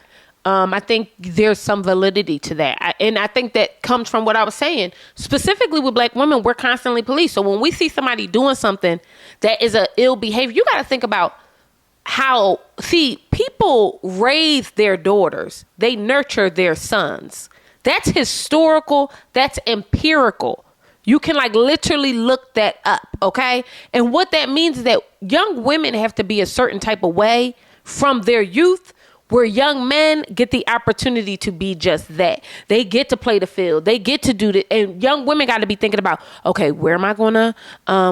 I think there's some validity to that. And I think that comes from what I was saying. Specifically with black women, we're constantly policed. So when we see somebody doing something that is an ill behavior, you got to think about people raise their daughters. They nurture their sons. That's historical. That's empirical. You can literally look that up, okay? And what that means is that young women have to be a certain type of way from their youth, where young men get the opportunity to be just that. They get to play the field. They get to do that. And young women got to be thinking about, okay, where am I going to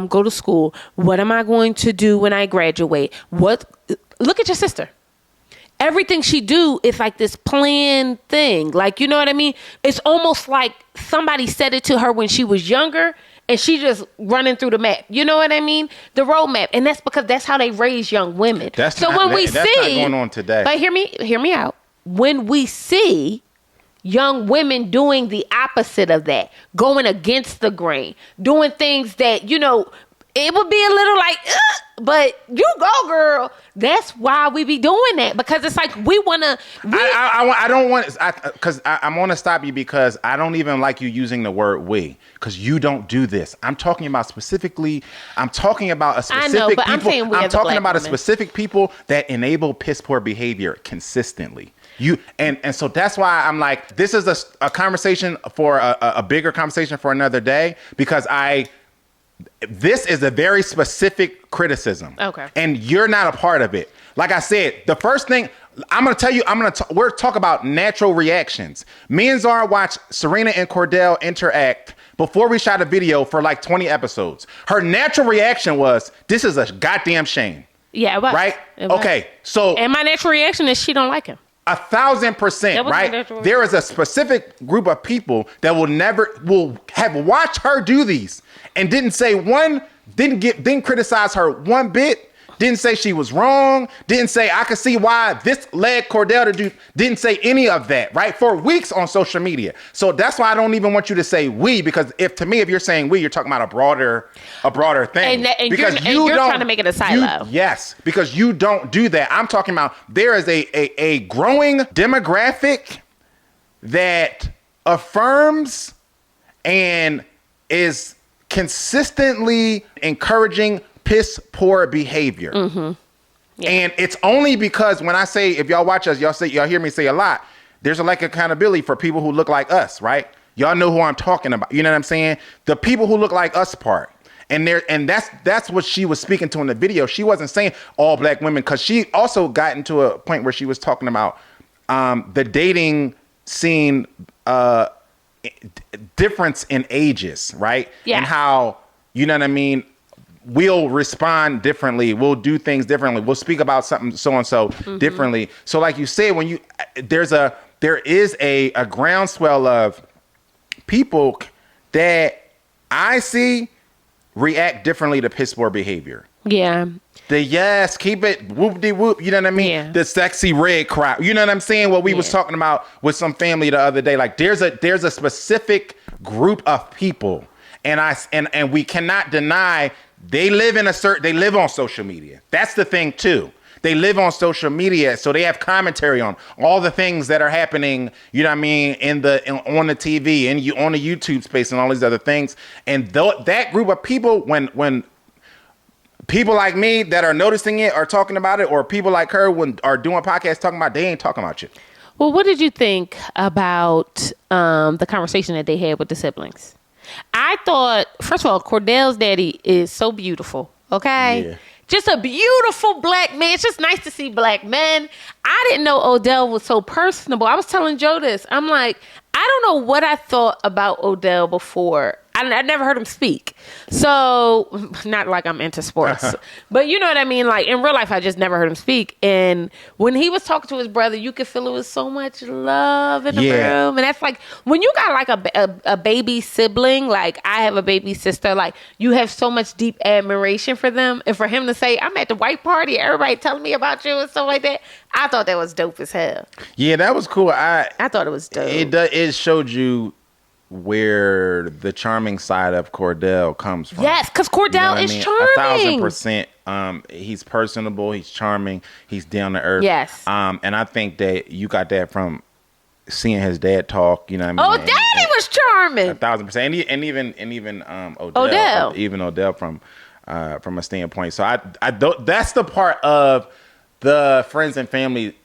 go to school? What am I going to do when I graduate? Look at your sister. Everything she do is like this planned thing. You know what I mean? It's almost like somebody said it to her when she was younger and she just running through the map. You know what I mean? The roadmap. And that's because that's how they raise young women. That's not going on today. But hear me out. When we see young women doing the opposite of that, going against the grain, doing things that, it would be a little like, ugh, but you go, girl. That's why we be doing that, because it's like we want to. I don't want, because I'm going to stop you, because I don't even like you using the word we, because you don't do this. I'm talking about specifically. I'm talking about a specific. I know, but people. I'm saying we I'm as a talking black about woman. a specific people that enable piss poor behavior consistently. You and so that's why I'm like, this is a conversation for a bigger conversation for another day, because this is a very specific criticism. Okay. And you're not a part of it. Like I said, the first thing I'm going to tell you, we're talk about natural reactions. Me and Zara watched Serena and Cordell interact before we shot a video for like 20 episodes. Her natural reaction was, this is a goddamn shame. Yeah, it was. Right? It was. Okay. So, and my natural reaction is she don't like him. 1,000%, right? There is a specific group of people that will have watched her do these and didn't criticize her one bit, didn't say she was wrong, didn't say I could see why this led Cordell to do, didn't say any of that, right? For weeks on social media. So that's why I don't even want you to say we, because if you're saying we, you're talking about a broader thing. And you're trying to make it a silo. Yes, because you don't do that. I'm talking about there is a growing demographic that affirms and is consistently encouraging piss poor behavior. Mm-hmm. Yeah. And it's only because when I say, if y'all watch us, y'all hear me say a lot, there's a lack of accountability for people who look like us, right? Y'all know who I'm talking about. You know what I'm saying? The people who look like us part. And that's what she was speaking to in the video. She wasn't saying all black women, because she also got into a point where she was talking about the dating scene difference in ages, right? Yeah. And how, you know what I mean, we'll respond differently. We'll do things differently. We'll speak about something so-and-so differently. So like you said, there is a groundswell of people that I see react differently to piss poor behavior. Yeah. Yes, keep it whoop-de-whoop, you know what I mean? Yeah. The sexy red crowd, you know what I'm saying? What we was talking about with some family the other day. Like there's a specific group of people, and we cannot deny they live on social media. That's the thing too. They live on social media, so they have commentary on all the things that are happening, you know what I mean, on the TV and on the YouTube space and all these other things. And that group of people, when people like me that are noticing it are talking about it, or people like her are doing podcasts talking about, they ain't talking about you. Well, what did you think about the conversation that they had with the siblings? I thought, first of all, Cordell's daddy is so beautiful, okay? Yeah. Just a beautiful black man. It's just nice to see black men. I didn't know Odell was so personable. I was telling Joe this. I'm like, I don't know what I thought about Odell before. I never heard him speak. So, not like I'm into sports. But you know what I mean? Like, in real life, I just never heard him speak. And when he was talking to his brother, you could feel it was so much love in the room. And that's like, when you got like a baby sibling, like I have a baby sister, like you have so much deep admiration for them. And for him to say, I'm at the white party, everybody telling me about you and stuff like that, I thought that was dope as hell. Yeah, that was cool. I thought it was dope. It showed you where the charming side of Cordell comes from. Yes, because Cordell is charming. 1,000%. He's personable. He's charming. He's down to earth. Yes. And I think that you got that from seeing his dad talk. You know what I mean? Oh, daddy was charming. 1,000%. And even Odell. Even Odell from a standpoint. So that's the part of the friends and family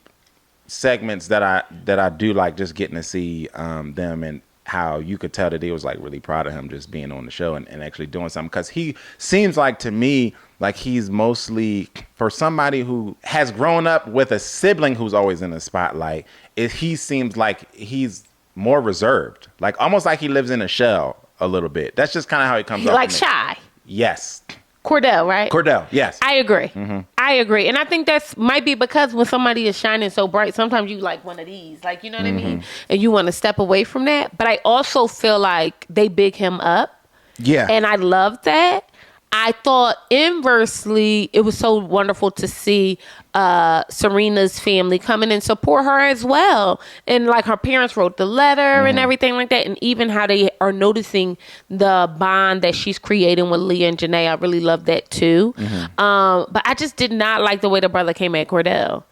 segments that I do like, just getting to see them, and how you could tell that they was like really proud of him just being on the show and actually doing something. Because he seems like, to me, like he's mostly, for somebody who has grown up with a sibling who's always in the spotlight, he seems like he's more reserved, like almost like he lives in a shell a little bit. That's just kind of how he comes off. Like shy. Yes. Cordell, right? Cordell, yes. I agree. Mm-hmm. I agree. And I think that's might be because when somebody is shining so bright, sometimes you like one of these, like, you know what I mean? And you want to step away from that. But I also feel like they big him up. Yeah. And I love that. I thought inversely, it was so wonderful to see Serena's family come in and support her as well. And like her parents wrote the letter and everything like that. And even how they are noticing the bond that she's creating with Leah and Janae. I really love that too. But I just did not like the way the brother came at Cordell.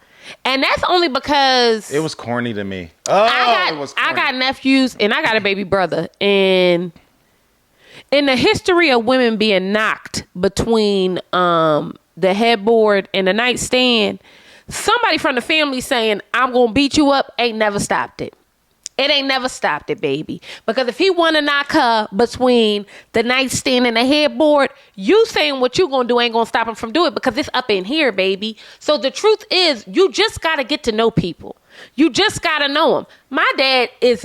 And that's only because it was corny to me. I got nephews and I got a baby brother. And in the history of women being knocked between the headboard and the nightstand, somebody from the family saying, I'm going to beat you up, ain't never stopped it. It ain't never stopped it, baby. Because if he want to knock her between the nightstand and the headboard, you saying what you going to do ain't going to stop him from doing it because it's up in here, baby. So the truth is, you just got to get to know people. You just got to know them. My dad is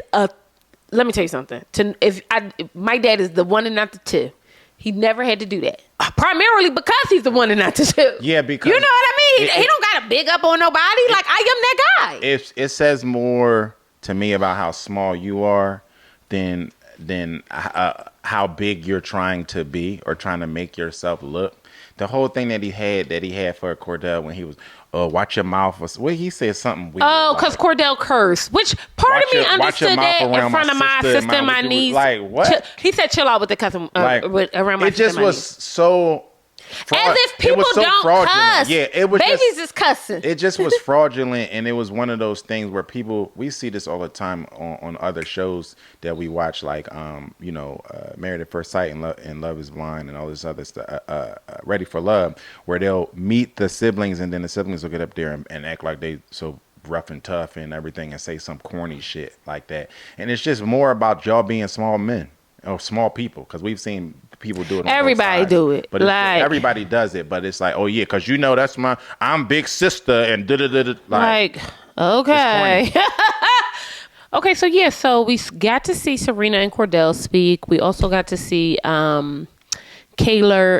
let me tell you something. My dad is the one and not the two. He never had to do that. Primarily because he's the one and not the two. Yeah, because you know what I mean. He don't got to big up on nobody. Like I am that guy. It says more to me about how small you are than how big you're trying to be or trying to make yourself look. The whole thing that he had for Cordell when he was, watch your mouth. Well, he said something weird. Oh, because Cordell cursed. Which part of me understood that in front of my sister and my niece. Like, what? He said, chill out with the cussing around my sister. It just was so... As if people don't cuss. Yeah, it was babies is cussing. It just was fraudulent, and it was one of those things where we see this all the time on other shows that we watch, like Married at First Sight and Love Is Blind and all this other stuff. Ready for Love, where they'll meet the siblings, and then the siblings will get up there and act like they so rough and tough and everything, and say some corny shit like that. And it's just more about y'all being small men or small people, because we've seen people do it. Everybody do it, but like, everybody does it. But it's like, oh yeah, because that's I'm big sister and da da da. Like okay, okay. So yeah, so we got to see Serena and Cordell speak. We also got to see Kaylor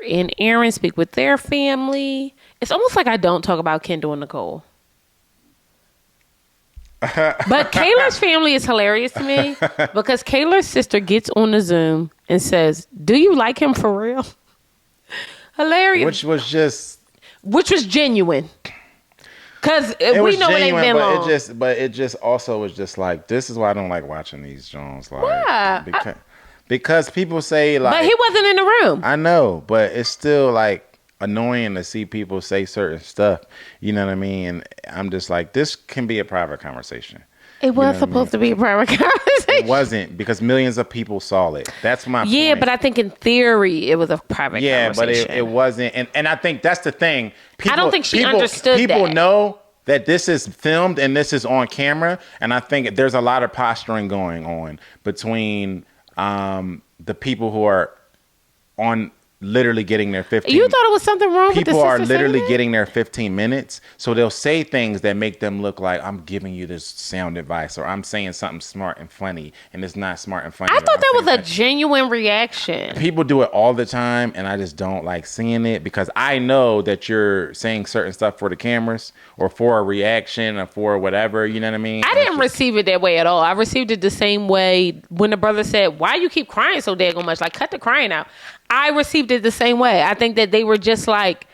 and Aaron speak with their family. It's almost like I don't talk about Kendall and Nicole. But Kaylor's family is hilarious to me because Kaylor's sister gets on the Zoom and says, "Do you like him for real?" Hilarious. Which was genuine. Because we know it ain't been long. It just also was just like, this is why I don't like watching these Jones. Like, why? Because people say like, but he wasn't in the room. I know, but it's still like annoying to see people say certain stuff, you know what I mean? And I'm just like, this can be a private conversation. It was supposed to be a private conversation. It wasn't, because millions of people saw it. That's my point. Yeah, but I think in theory it was a private conversation. But it wasn't. And I think that's the thing. I don't think she understood that. People know that this is filmed and this is on camera, and I think there's a lot of posturing going on between the people who are on literally getting their 15. You thought it was something wrong with the sister? People are literally getting their 15 minutes, so they'll say things that make them look like I'm giving you this sound advice, or I'm saying something smart and funny, and it's not smart and funny. I thought that was a genuine reaction. People do it all the time, and I just don't like seeing it, because I know that you're saying certain stuff for the cameras or for a reaction or for whatever, you know what I mean? I didn't receive it that way at all. I received it the same way when the brother said, why you keep crying so daggone much? Like, cut the crying out. I received it the same way. I think that they were just like,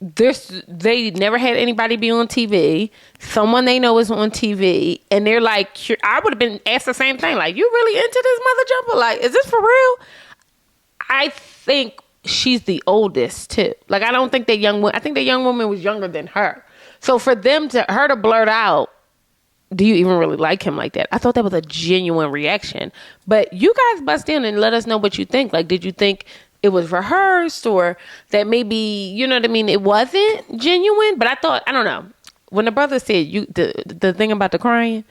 they never had anybody be on TV. Someone they know is on TV. And they're like, I would have been asked the same thing. Like, you really into this mother jumper? Like, is this for real? I think she's the oldest too. Like, I don't think that I think the young woman was younger than her. So for her to blurt out, do you even really like him like that? I thought that was a genuine reaction. But you guys bust in and let us know what you think. Like, did you think it was rehearsed, or that maybe, you know what I mean, it wasn't genuine? But I don't know. When the brother said the thing about the crying,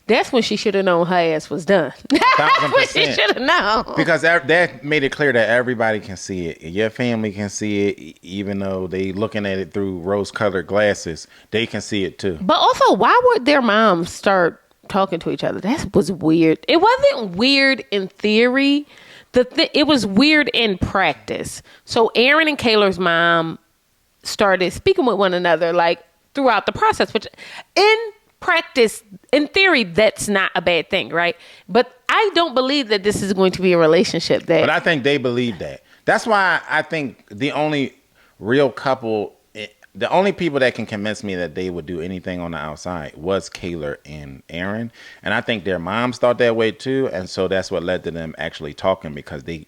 that's when she should have known her ass was done. That's when she should have known. Because that made it clear that everybody can see it. Your family can see it, even though they looking at it through rose-colored glasses. They can see it too. But also, why would their moms start talking to each other? That was weird. It wasn't weird in theory. It was weird in practice. So Aaron and Kaylor's mom started speaking with one another like throughout the process, which in practice, in theory, that's not a bad thing, right? But I don't believe that this is going to be a relationship that... But I think they believe that. That's why I think the only real couple, the only people that can convince me that they would do anything on the outside was Kaylor and Aaron. And I think their moms thought that way too. And so that's what led to them actually talking, because they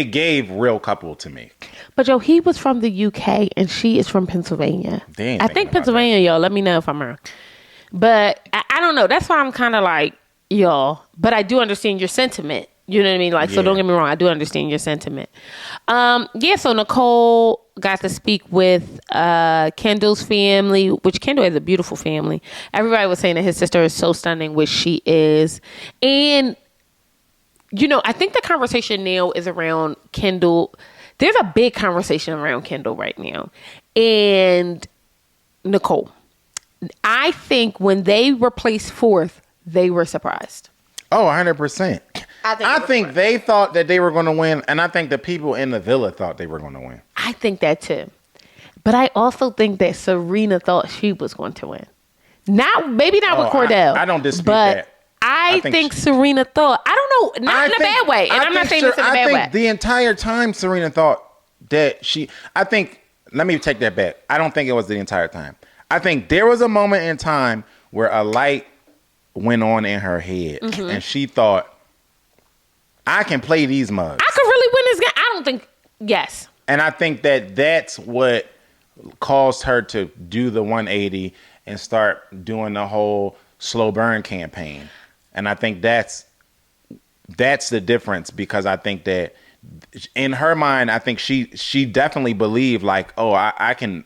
gave real couple to me. But yo, he was from the UK and she is from Pennsylvania. I think Pennsylvania, y'all. Let me know if I'm wrong. But I don't know. That's why I'm kind of like, y'all. But I do understand your sentiment. You know what I mean? Like, so don't get me wrong. I do understand your sentiment. So Nicole got to speak with Kendall's family, which Kendall has a beautiful family. Everybody was saying that his sister is so stunning, which she is. And, you know, I think the conversation now is around Kendall. There's a big conversation around Kendall right now. And Nicole. I think when they were placed fourth, they were surprised. Oh, 100%. I think they thought that they were going to win, and I think the people in the villa thought they were going to win. I think that too. But I also think that Serena thought she was going to win. Maybe not with Cordell. I don't dispute that. I think Serena thought, I don't know, not in a bad way. And I'm not saying this in a bad way. The entire time Serena thought that let me take that back. I don't think it was the entire time. I think there was a moment in time where a light went on in her head, and she thought, I can play these mugs. I could really win this game. I don't think, yes. And I think that that's what caused her to do the 180 and start doing the whole slow burn campaign. And I think that's the difference, because I think that in her mind, I think she definitely believed like, oh, I can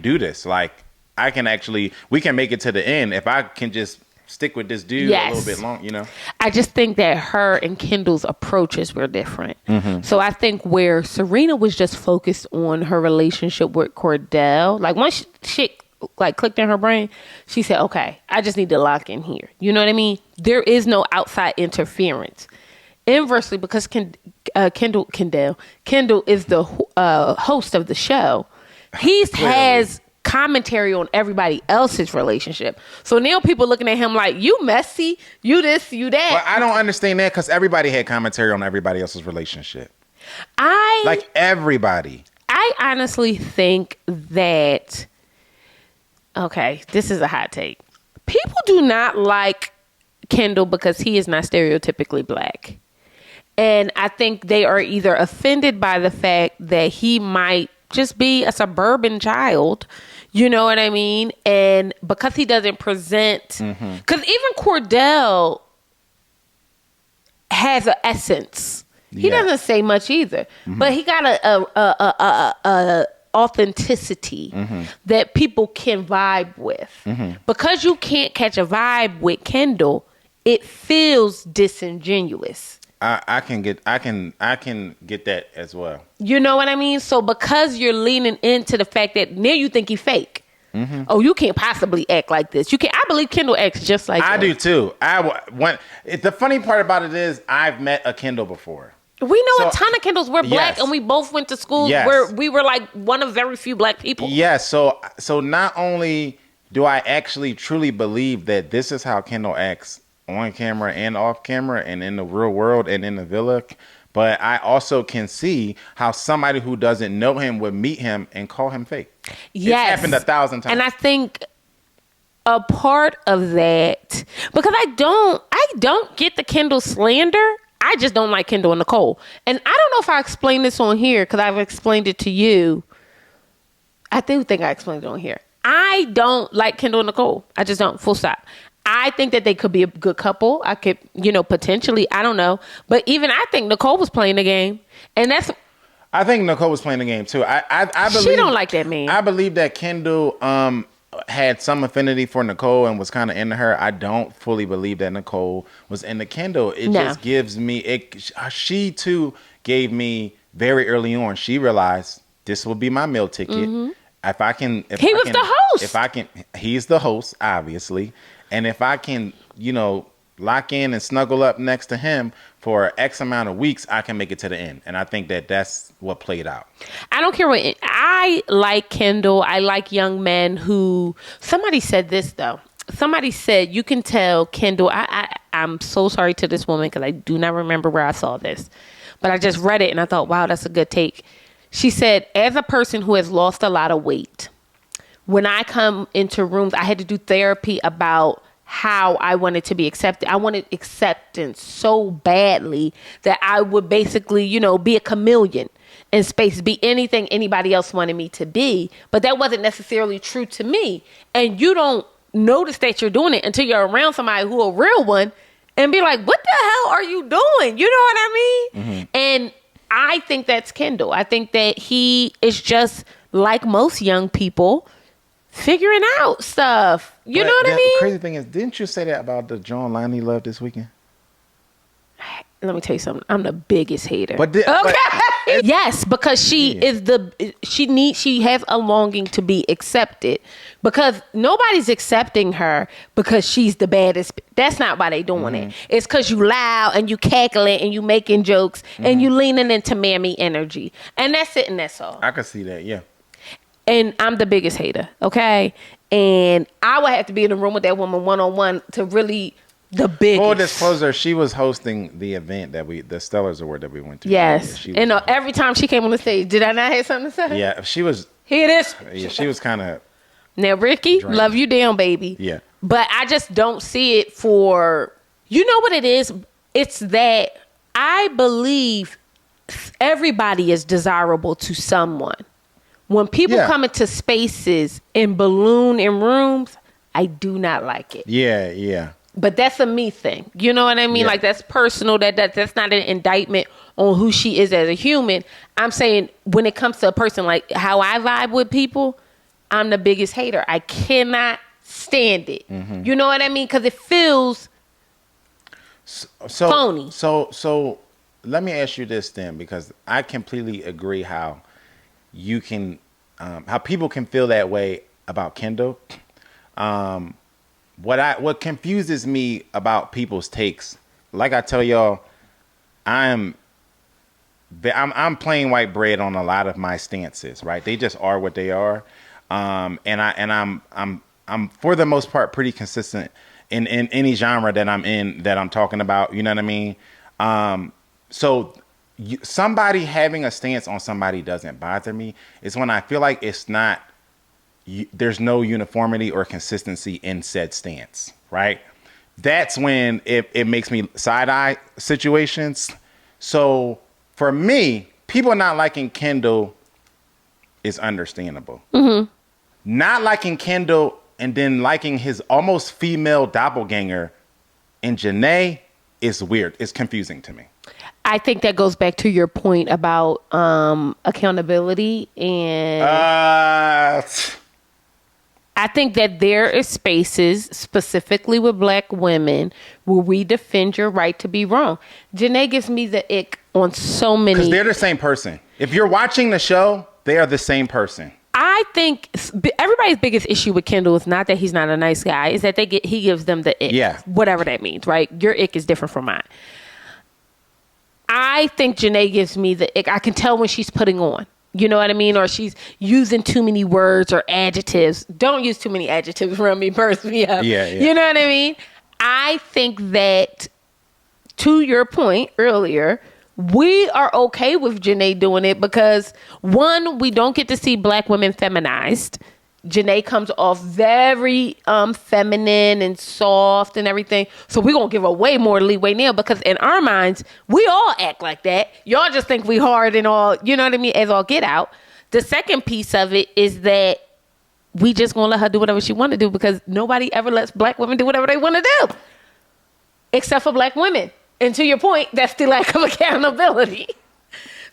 do this. Like, we can make it to the end if I can just stick with this dude a little bit long, you know? I just think that her and Kendall's approaches were different. So I think where Serena was just focused on her relationship with Cordell, like once shit like clicked in her brain, she said, okay, I just need to lock in here. You know what I mean? There is no outside interference. Inversely, because Kendall is the host of the show, he has commentary on everybody else's relationship. So now people looking at him like, you messy, you this, you that. Well, I don't understand that, because everybody had commentary on everybody else's relationship. Like everybody. I honestly think that, okay, this is a hot take. People do not like Kendall because he is not stereotypically black. And I think they are either offended by the fact that he might just be a suburban child, you know what I mean? And because he doesn't present, because even Cordell has an essence. He doesn't say much either, but he got a authenticity that people can vibe with. Because you can't catch a vibe with Kendall, it feels disingenuous. I can get that as well. You know what I mean? So because you're leaning into the fact that now you think he fake. Oh, you can't possibly act like this. I believe Kendall acts just like I do too. The funny part about it is I've met a Kendall before. We know a ton of Kendalls. We're black, and we both went to schools where we were like one of very few black people. Yes. So not only do I actually truly believe that this is how Kendall acts on camera and off camera and in the real world and in the villa, but I also can see how somebody who doesn't know him would meet him and call him fake. Yes. It's happened 1,000 times. And I think a part of that, because I don't get the Kendall slander. I just don't like Kendall and Nicole. And I don't know if I explained this on here, because I've explained it to you. I do think I explained it on here. I don't like Kendall and Nicole. I just don't. Full stop. I think that they could be a good couple. I could, potentially, I don't know. But even I think Nicole was playing the game. And I think Nicole was playing the game too. I believe she don't like that man. I believe that Kendall had some affinity for Nicole and was kind of into her. I don't fully believe that Nicole was into Kendall. It just gives me she too gave me very early on. She realized this will be my meal ticket. He was the host. He's the host, obviously. And if I can, lock in and snuggle up next to him for X amount of weeks, I can make it to the end. And I think that that's what played out. I don't care what. I like Kendall. I like young men who. Somebody said this though. Somebody said you can tell Kendall. I'm so sorry to this woman because I do not remember where I saw this. but I just read it and I thought, wow, that's a good take. She said, as a person who has lost a lot of weight, when I come into rooms, I had to do therapy about how I wanted to be accepted. I wanted acceptance so badly that I would basically, be a chameleon in space, be anything anybody else wanted me to be. But that wasn't necessarily true to me. And you don't notice that you're doing it until you're around somebody who a real one and be like, what the hell are you doing? You know what I mean? Mm-hmm. And I think that's Kendall. I think that he is just like most young people figuring out stuff. You know what I mean? The crazy thing is, didn't you say that about the John Lonnie love this weekend? Let me tell you something. I'm the biggest hater. Okay. Yes, because she has a longing to be accepted, because nobody's accepting her because she's the baddest. That's not why they doing it. It's because you loud and you cackling and you making jokes and you leaning into mammy energy, and that's it, and that's all. I can see that. Yeah. And I'm the biggest hater. Okay, and I would have to be in the room with that woman one-on-one to really. The biggest. Full disclosure, she was hosting the event the Stellars Award that we went to. Yes. And every time she came on the stage, did I not have something to say? Yeah, she was. Here it is. Yeah, she was kind of. Now, Ricky, love you down, baby. Yeah. But I just don't see it for, you know what it is? It's that I believe everybody is desirable to someone. When people come into spaces and balloon in rooms, I do not like it. Yeah. But that's a me thing. You know what I mean? Yeah. Like, that's personal. That's not an indictment on who she is as a human. I'm saying when it comes to a person, like how I vibe with people, I'm the biggest hater. I cannot stand it. Mm-hmm. You know what I mean? Because it feels phony. So let me ask you this then, because I completely agree how you can, how people can feel that way about Kendall. What confuses me about people's takes, like I tell y'all, I'm plain white bread on a lot of my stances, right? They just are what they are, and I'm for the most part pretty consistent in any genre that I'm in, that I'm talking about. You know what I mean? Somebody having a stance on somebody doesn't bother me. It's when I feel like it's not. There's no uniformity or consistency in said stance, right? That's when it makes me side-eye situations. So for me, people not liking Kendall is understandable. Mm-hmm. Not liking Kendall and then liking his almost female doppelganger in Janae is weird. It's confusing to me. I think that goes back to your point about accountability and... I think that there is spaces, specifically with Black women, where we defend your right to be wrong. Janae gives me the ick on so many. Because they're the same person. If you're watching the show, they are the same person. I think everybody's biggest issue with Kendall is not that he's not a nice guy, is that he gives them the ick. Yeah. Whatever that means, right? Your ick is different from mine. I think Janae gives me the ick. I can tell when she's putting on. You know what I mean? Or she's using too many words or adjectives. Don't use too many adjectives around me, burst me up. Yeah. You know what I mean? I think that, to your point earlier, we are okay with Janae doing it because, one, we don't get to see Black women feminized. Janae comes off very feminine and soft and everything. So we're going to give her way more leeway now because in our minds, we all act like that. Y'all just think we hard and all, you know what I mean, as all get out. The second piece of it is that we just going to let her do whatever she want to do because nobody ever lets Black women do whatever they want to do. Except for Black women. And to your point, that's the lack of accountability.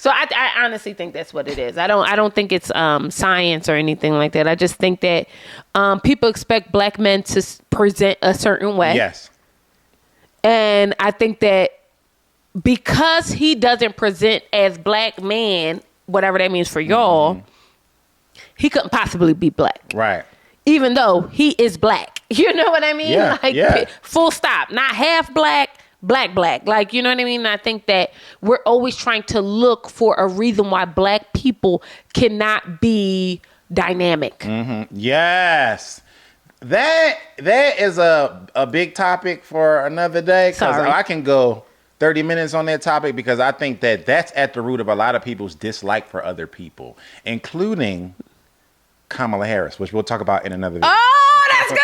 So I honestly think that's what it is. I don't think it's science or anything like that. I just think that people expect Black men to present a certain way. Yes. And I think that because he doesn't present as Black man, whatever that means for y'all, he couldn't possibly be Black. Right. Even though he is Black. You know what I mean? Yeah. Full stop. Not half Black. Black. Like, you know what I mean? I think that we're always trying to look for a reason why Black people cannot be dynamic. Mm-hmm. Yes. That is a big topic for another day because I can go 30 minutes on that topic because I think that that's at the root of a lot of people's dislike for other people, including Kamala Harris, which we'll talk about in another video. Oh, that's good.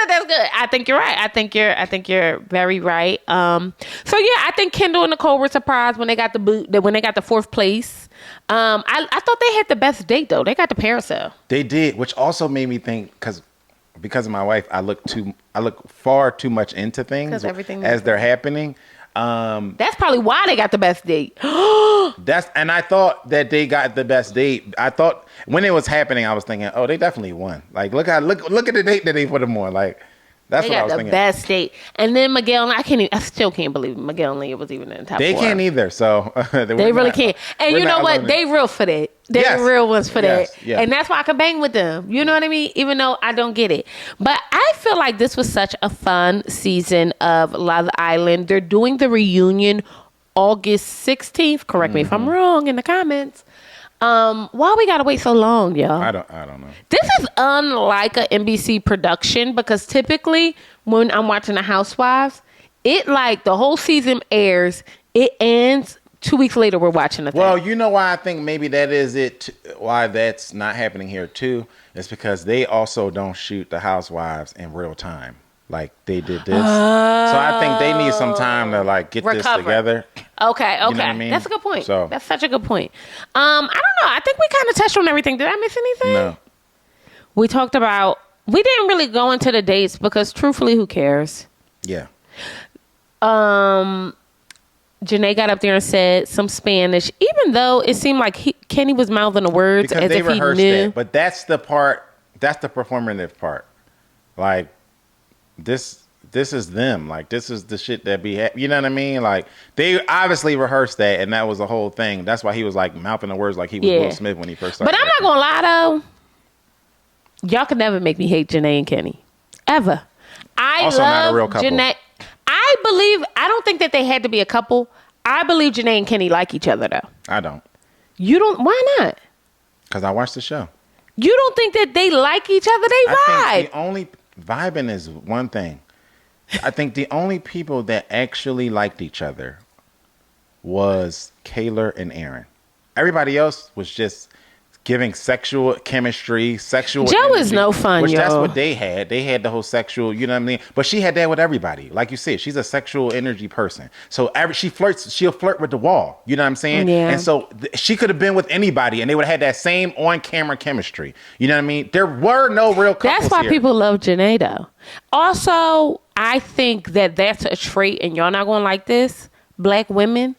That's good. I think you're right. I think you're very right. So yeah, I think Kendall and Nicole were surprised when they got the fourth place. I thought they had the best date though. They got the parasail. They did, which also made me think because of my wife, I look far too much into things as they're happening. That's probably why they got the best date. And I thought that they got the best date. I thought when it was happening, I was thinking, oh, they definitely won. Like, look at the date that they put them on. Like, that's what I was thinking. They got the best date. And then Miguel, I still can't believe Miguel and Leah was even in the top 4. They can't either. So they really can't. And you know what? They real for that. They're real ones for that. Yes. And that's why I can bang with them. You know what I mean? Even though I don't get it. But I feel like this was such a fun season of Love Island. They're doing the reunion August 16th. Correct me if I'm wrong in the comments. Why we gotta wait so long, y'all? I don't know. This is unlike a NBC production because typically when I'm watching The Housewives, it like the whole season airs, it ends. 2 weeks later, we're watching the thing. Well, you know why I think maybe that is it. Why that's not happening here too is because they also don't shoot The Housewives in real time like they did this. So I think they need some time to like get this together. Okay. You know what I mean? That's a good point. So that's such a good point. I don't know. I think we kind of touched on everything. Did I miss anything? No. We talked about. We didn't really go into the dates because, truthfully, who cares? Yeah. Janae got up there and said some Spanish, even though it seemed like Kenny was mouthing the words because as they if he rehearsed knew. that. But that's the part. That's the performative part. Like this is them. Like this is the shit that be. You know what I mean? Like they obviously rehearsed that, and that was the whole thing. That's why he was like mouthing the words like he was Will Smith when he first started. But I'm not gonna lie though. Y'all could never make me hate Janae and Kenny ever. I also love not a real couple. Janae. I don't think that they had to be a couple. I believe Janae and Kenny like each other though. I don't. You don't? Why not? Because I watched the show. You don't think that they like each other? They vibe. I think the only vibing is one thing. I think the only people that actually liked each other was Kaylor and Aaron. Everybody else was just giving sexual chemistry, sexual Joe energy, is no fun, which yo. That's what they had. They had the whole sexual, you know what I mean? But she had that with everybody. Like you said, she's a sexual energy person. So she'll flirt with the wall. You know what I'm saying? Yeah. And so she could have been with anybody and they would have had that same on-camera chemistry. You know what I mean? There were no real couples That's why here. people love Janae though. Also, I think that that's a trait, and y'all not going to like this, black women,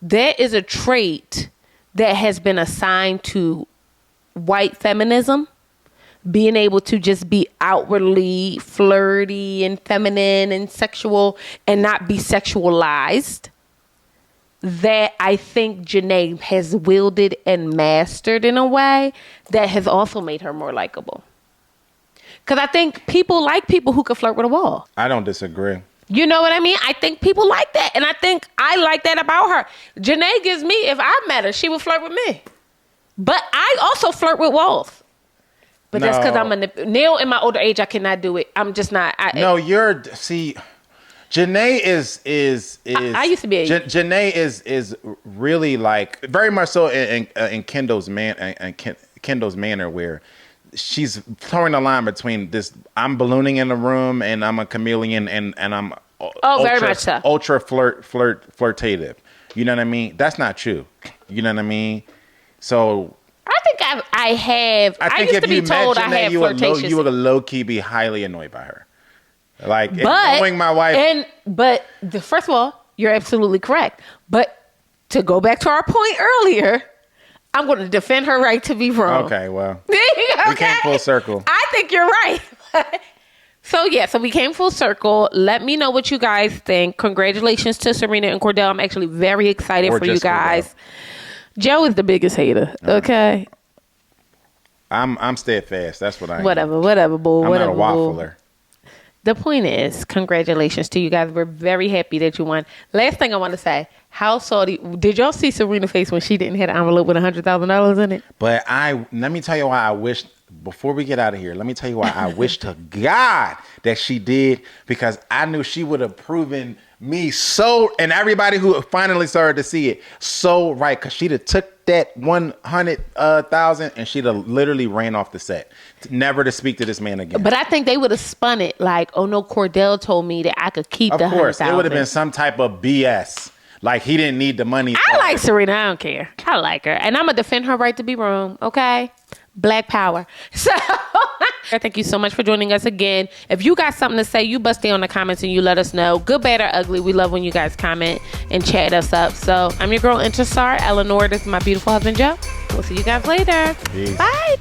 that is a trait that has been assigned to white feminism, being able to just be outwardly flirty and feminine and sexual and not be sexualized, that I think Janae has wielded and mastered in a way that has also made her more likable. Because I think people like people who can flirt with a wall. I don't disagree. You know what I mean? I think people like that. And I think I like that about her. Janae gives me, if I met her, she would flirt with me. But I also flirt with walls. But that's because I'm now in my older age, I cannot do it. I'm just not. Janae is I used to be Janae is really like very much so in Kendall's manner where she's throwing the line between this. I'm ballooning in the room and I'm a chameleon and I'm very much so. Ultra flirtative. You know what I mean? That's not true. You know what I mean? So I think I have. I used to be told I had flirtatious. You would low key be highly annoyed by her. Like knowing my wife. First of all, you're absolutely correct. But to go back to our point earlier, I'm going to defend her right to be wrong. Okay, well, we came full circle. I think you're right. So we came full circle. Let me know what you guys think. Congratulations to Serena and Cordell. I'm actually very excited for you guys. Cordell. Joe is the biggest hater. Okay. I'm steadfast. That's what I am. Whatever, boo. I'm not a waffler. The point is, congratulations to you guys. We're very happy that you won. Last thing I want to say, how salty. Did y'all see Serena's face when she didn't have an envelope with $100,000 in it? But let me tell you why I wish, before we get out of here, let me tell you why I wish to God that she did, because I knew she would have proven me so, and everybody who finally started to see it, so right, because she'd have took that 100,000 and she'd have literally ran off the set, never to speak to this man again. But I think they would have spun it like, oh no, Cordell told me that I could keep the 100,000. Of course, it would have been some type of BS. Like he didn't need the money. I like Serena. I don't care. I like her, and I'm gonna defend her right to be wrong. Okay, Black Power. So. Thank you so much for joining us again. If you got something to say, you bust in on the comments and you let us know. Good, bad, or ugly. We love when you guys comment and chat us up. So I'm your girl, Intrasar Eleanor. This is my beautiful husband, Joe. We'll see you guys later. Peace. Bye.